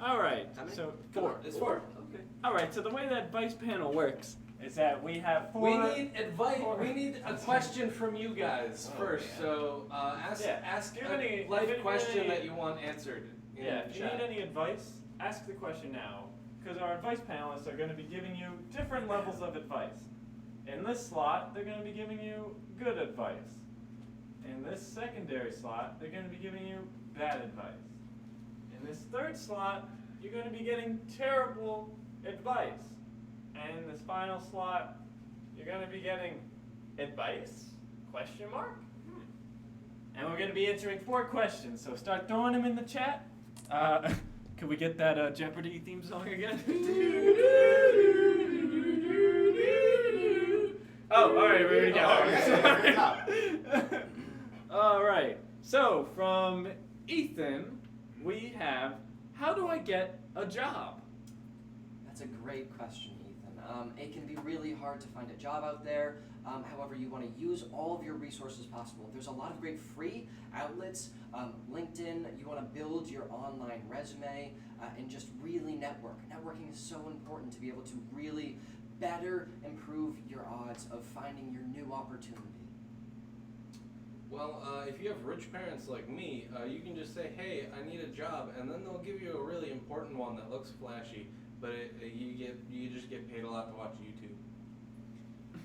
All right. How many? So Come on, four. It's four. Okay. All right. So the way that advice panel works is that we have four. We need advice. We need a question from you guys first. man. So ask Yeah. ask Give a any- life give any- question that you want answered. In Yeah, the if you chat. need any advice, ask the question now, because our advice panelists are going to be giving you different levels of advice. In this slot, they're going to be giving you good advice. In this secondary slot, they're going to be giving you bad advice. In this third slot, you're going to be getting terrible advice. And in this final slot, you're going to be getting advice? Question mark? And we're going to be answering 4 questions, so start throwing them in the chat. Could we get that Jeopardy theme song again? Oh, all right, ready to go. Oh, yeah, good job. All right. So from Ethan, we have, how do I get a job? That's a great question, Ethan. It can be really hard to find a job out there. However, you want to use all of your resources possible. There's a lot of great free outlets. LinkedIn, you want to build your online resume and just really network. Networking is so important to be able to really better improve your odds of finding your new opportunity. Well, if you have rich parents like me, you can just say, "Hey, I need a job," and then they'll give you a really important one that looks flashy, but you just get paid a lot to watch YouTube.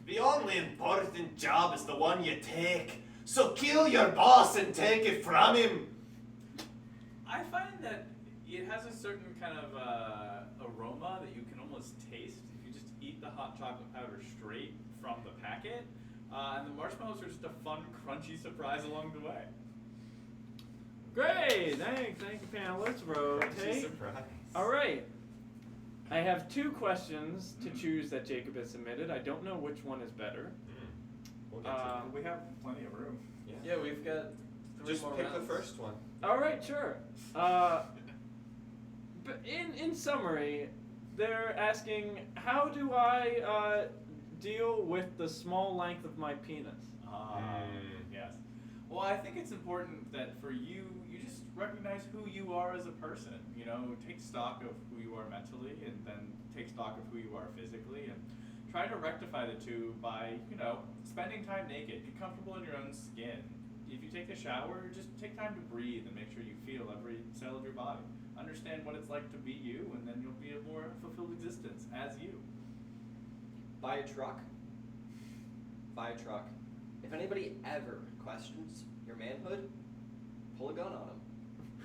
The only important job is the one you take. So kill your boss and take it from him. I find that it has a certain kind of aroma that you can almost taste if you just eat the hot chocolate powder straight from the packet. And the marshmallows are just a fun, crunchy surprise along the way. Great, thank you, panelists. Rotate. Surprise. All right. I have 2 questions to choose that Jacob has submitted. I don't know which one is better. We'll get to We have plenty of room. it. Yeah, we've got 3 Just more pick rounds. the first one. All right, sure. But in summary, they're asking, how do I deal with the small length of my penis? Yes. Well, I think it's important that for you, you just recognize who you are as a person. You know, take stock of who you are mentally, and then take stock of who you are physically, and try to rectify the two by, you know, spending time naked. Get comfortable in your own skin. If you take a shower, just take time to breathe and make sure you feel every cell of your body. Understand what it's like to be you, and then you'll be a more fulfilled existence as you. Buy a truck. Buy a truck. If anybody ever questions your manhood, pull a gun on them.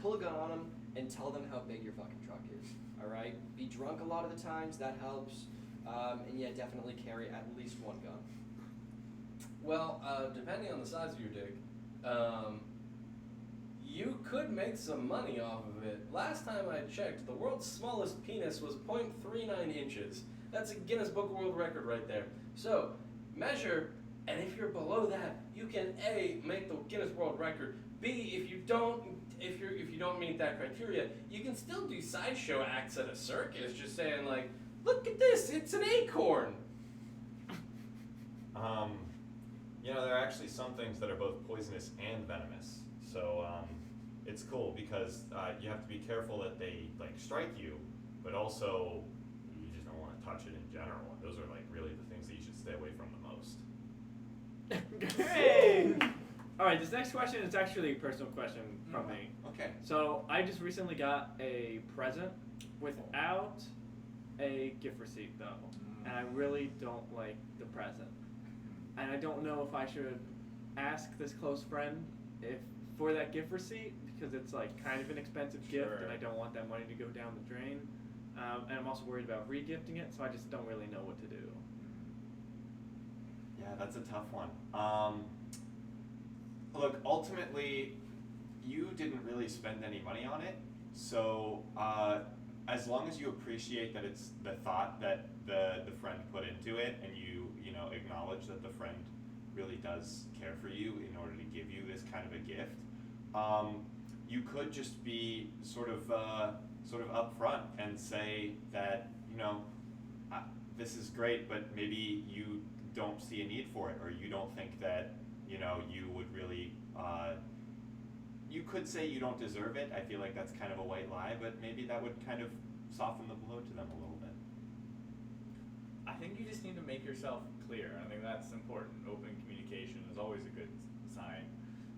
Pull a gun on them and tell them how big your fucking truck is. All right? Be drunk a lot of the times. That helps. And yeah, definitely carry at least one gun. Well, depending on the size of your dick, you could make some money off of it. Last time I checked, the world's smallest penis was 0.39 inches. That's a Guinness Book of World Record right there. So measure, and if you're below that, you can A, make the Guinness World Record. B, if you don't meet that criteria, you can still do sideshow acts at a circus, just saying like, look at this, it's an acorn. There are actually some things that are both poisonous and venomous. So it's cool because you have to be careful that they like strike you, but also you just don't want to touch it in general. Those are like really the things that you should stay away from the most. Hey! All right, this next question is actually a personal question from me. Okay. So I just recently got a present without a gift receipt though, and I really don't like the present. And I don't know if I should ask this close friend if for that gift receipt because it's like kind of an expensive gift and I don't want that money to go down the drain. And I'm also worried about re-gifting it, so I just don't really know what to do. Yeah, that's a tough one. Look, ultimately, you didn't really spend any money on it, so as long as you appreciate that it's the thought that the friend put into it, and you acknowledge that the friend really does care for you in order to give you this kind of a gift, you could just be sort of upfront and say that this is great, but maybe you don't see a need for it, or you don't think that you would really. You could say you don't deserve it. I feel like that's kind of a white lie, but maybe that would kind of soften the blow to them a little bit. I think you just need to make yourself clear. I think that's important. Open communication is always a good sign.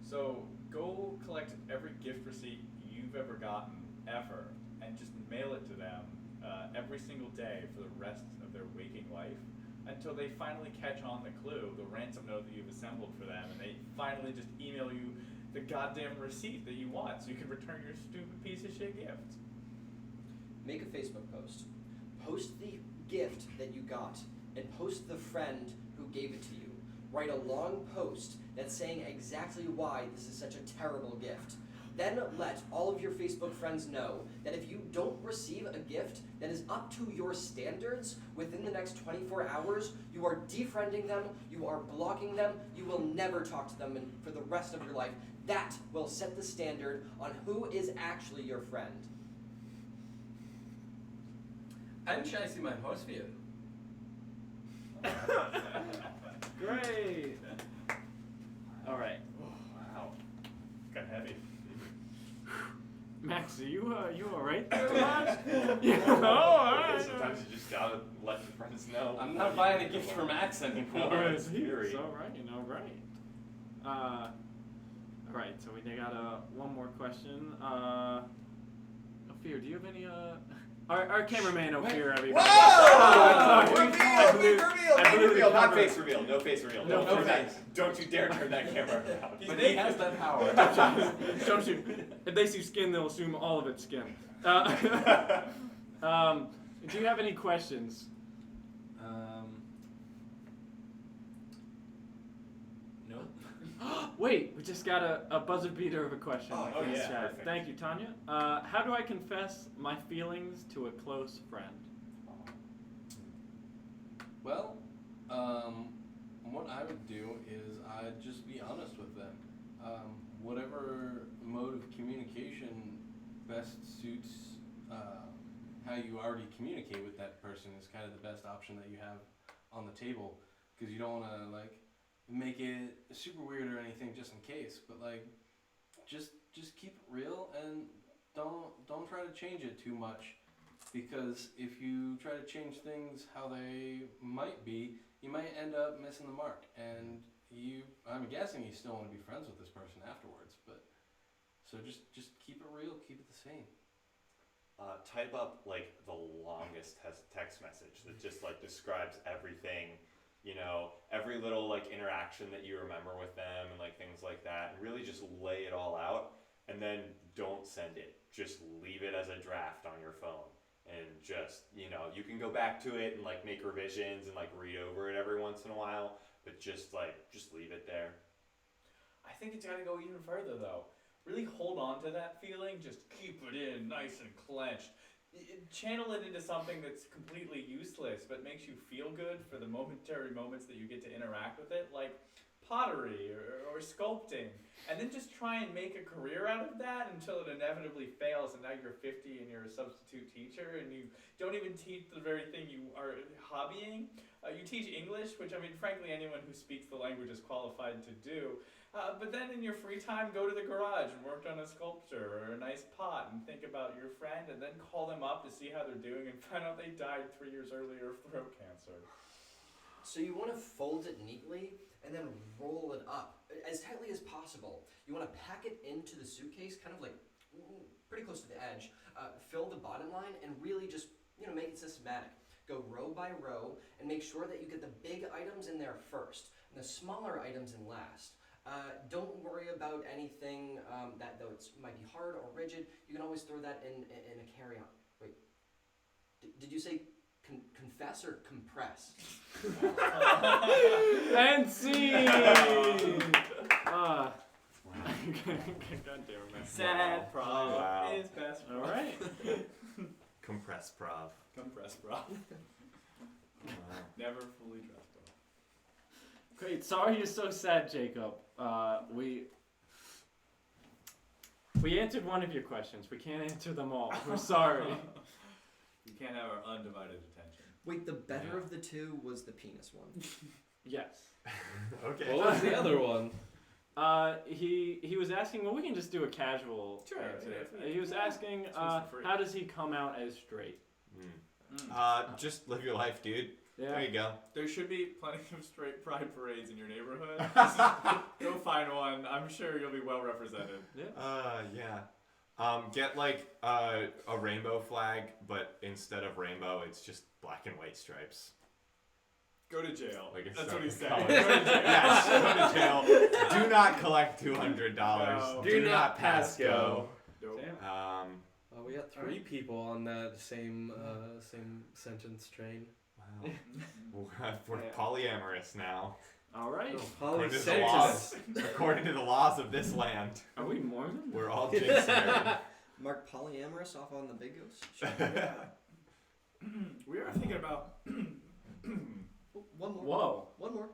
So go collect every gift receipt you've ever gotten, ever, and just mail it to them every single day for the rest of their waking life until they finally catch on the clue, the ransom note that you've assembled for them, and they finally just email you the goddamn receipt that you want so you can return your stupid piece of shit gift. Make a Facebook post. Post the gift that you got and post the friend who gave it to you. Write a long post that's saying exactly why this is such a terrible gift. Then let all of your Facebook friends know that if you don't receive a gift that is up to your standards within the next 24 hours, you are defriending them, you are blocking them, you will never talk to them for the rest of your life. That will set the standard on who is actually your friend. Ein Scheiß in mein Haus wird. Great. All right. Wow, got heavy. Max, are you all right there, Max? Yeah. All right. Sometimes you just gotta let your friends know. I'm not buying a gift from Max anymore. It's scary. All right. All right. So we got one more question. Ophir, do you have any Our cameraman Ophir, everybody. Whoa! Reveal! Not face reveal. No face reveal. No Don't turn face. that. Don't you dare turn that camera around. But he has that power. Don't you? If they see skin, they'll assume all of it's skin. Do you have any questions? No. Wait, we just got a buzzer beater of a question. Oh, in the yeah, chat. perfect. Thank you, Tanya. How do I confess my feelings to a close friend? Well, what I would do is I'd just be honest with them. Whatever mode of communication best suits how you already communicate with that person is kind of the best option that you have on the table, because you don't want to like make it super weird or anything just in case, but like just keep it real and don't try to change it too much, because if you try to change things how they might be, you might end up missing the mark, and I'm guessing you still want to be friends with this person afterwards, but so just keep it real, keep it the same. Type up like the longest text message that just like describes everything, every little like interaction that you remember with them and like things like that, and really just lay it all out, and then don't send it. Just leave it as a draft on your phone, and just you can go back to it and like make revisions and like read over it every once in a while, but just leave it there. I think it's got to go even further though. Really hold on to that feeling. Just keep it in nice and clenched. channel it into something that's completely useless but makes you feel good for the momentary moments that you get to interact with it, like pottery or sculpting, and then just try and make a career out of that until it inevitably fails and now you're 50 and you're a substitute teacher and you don't even teach the very thing you are hobbying. You teach English, which I mean frankly anyone who speaks the language is qualified to do. But then in your free time, go to the garage and work on a sculpture or a nice pot and think about your friend and then call them up to see how they're doing and find out they died 3 years earlier of throat cancer. So you want to fold it neatly and then roll it up as tightly as possible. You want to pack it into the suitcase, kind of like pretty close to the edge. Fill the bottom line and really just make it systematic. Go row by row and make sure that you get the big items in there first and the smaller items in last. Don't worry about anything that though it might be hard or rigid. You can always throw that in a carry-on. Wait, did you say confess or compress? And scene! Wow. God damn it. Sad prov Wow. is best. All right. Compress prov. Compress prov. Never fully dressed prov. Great. Sorry you're so sad, Jacob. We answered one of your questions. We can't answer them all. We're sorry. You can't have our undivided attention. Wait, the better of the two was the penis one. Yes. Okay. What was the other one? He was asking. Well, we can just do a casual. Sure, answer. yeah. He was asking, for free. how does he come out as straight? Just live your life, dude. Yeah. There you go. There should be plenty of straight pride parades in your neighborhood. Go find one. I'm sure you'll be well represented. Yeah. Get like a rainbow flag, but instead of rainbow, it's just black and white stripes. Go to jail. Like it's That's so- what he said. college. Go to jail. Yes, go to jail. Do not collect $200. No. Do not pass go. Nope. Damn. We got 3 people on that same sentence train. Wow. We're polyamorous now. All right. According to the laws, according to the laws of this land, Are we Mormon? we're all jinx married. Mark polyamorous off on the big ghost. We are thinking about. One more. Whoa. One more.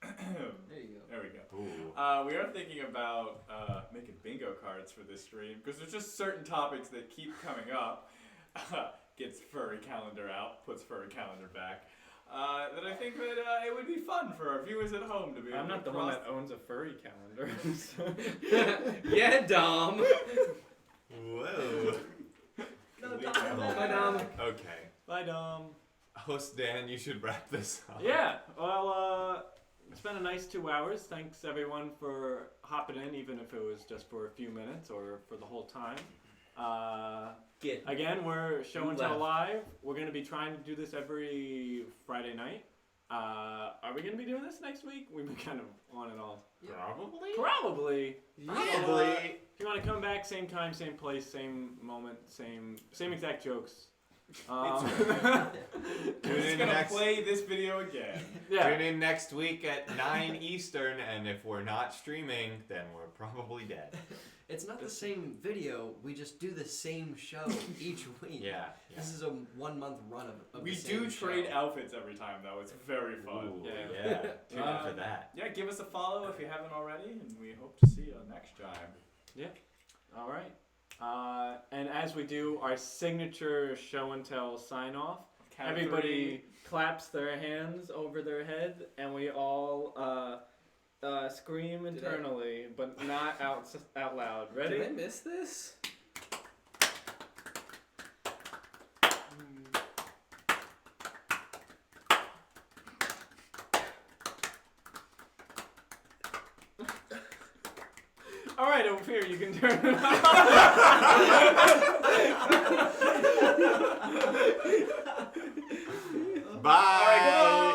There you go. There we go. Ooh. We are thinking about making bingo cards for this stream because there's just certain topics that keep coming up. Gets furry calendar out, puts furry calendar back. That I think that it would be fun for our viewers at home to be able I'm to not the one that owns a furry calendar. Yeah, Dom. Whoa. Bye, Dom. Okay. Bye, Dom. Host Dan, you should wrap this up. Yeah. Well, it's been a nice 2 hours. Thanks everyone for hopping in, even if it was just for a few minutes or for the whole time. Again, we're show and tell live. We're going to be trying to do this every Friday night. Are we going to be doing this next week? We've been kind of on and off. Probably. Probably. Probably. If you want to come back, same time, same place, same moment, same exact jokes. Tune We're just in gonna next. play this video again. Yeah. Tune in next week at 9 Eastern, and if we're not streaming, then we're probably dead. It's not the same video. We just do the same show each week. Yeah. This is a 1 month run of We the same do trade show. outfits every time though. It's very fun. Ooh, Yeah. yeah. Tune in for that. Yeah, give us a follow if you haven't already, and we hope to see you next time. All right. And as we do our signature show and tell sign off, Count of everybody claps their hands over their head, and we all scream internally, but not out loud. Ready? Did I miss this? All right, over here, you can turn it Bye.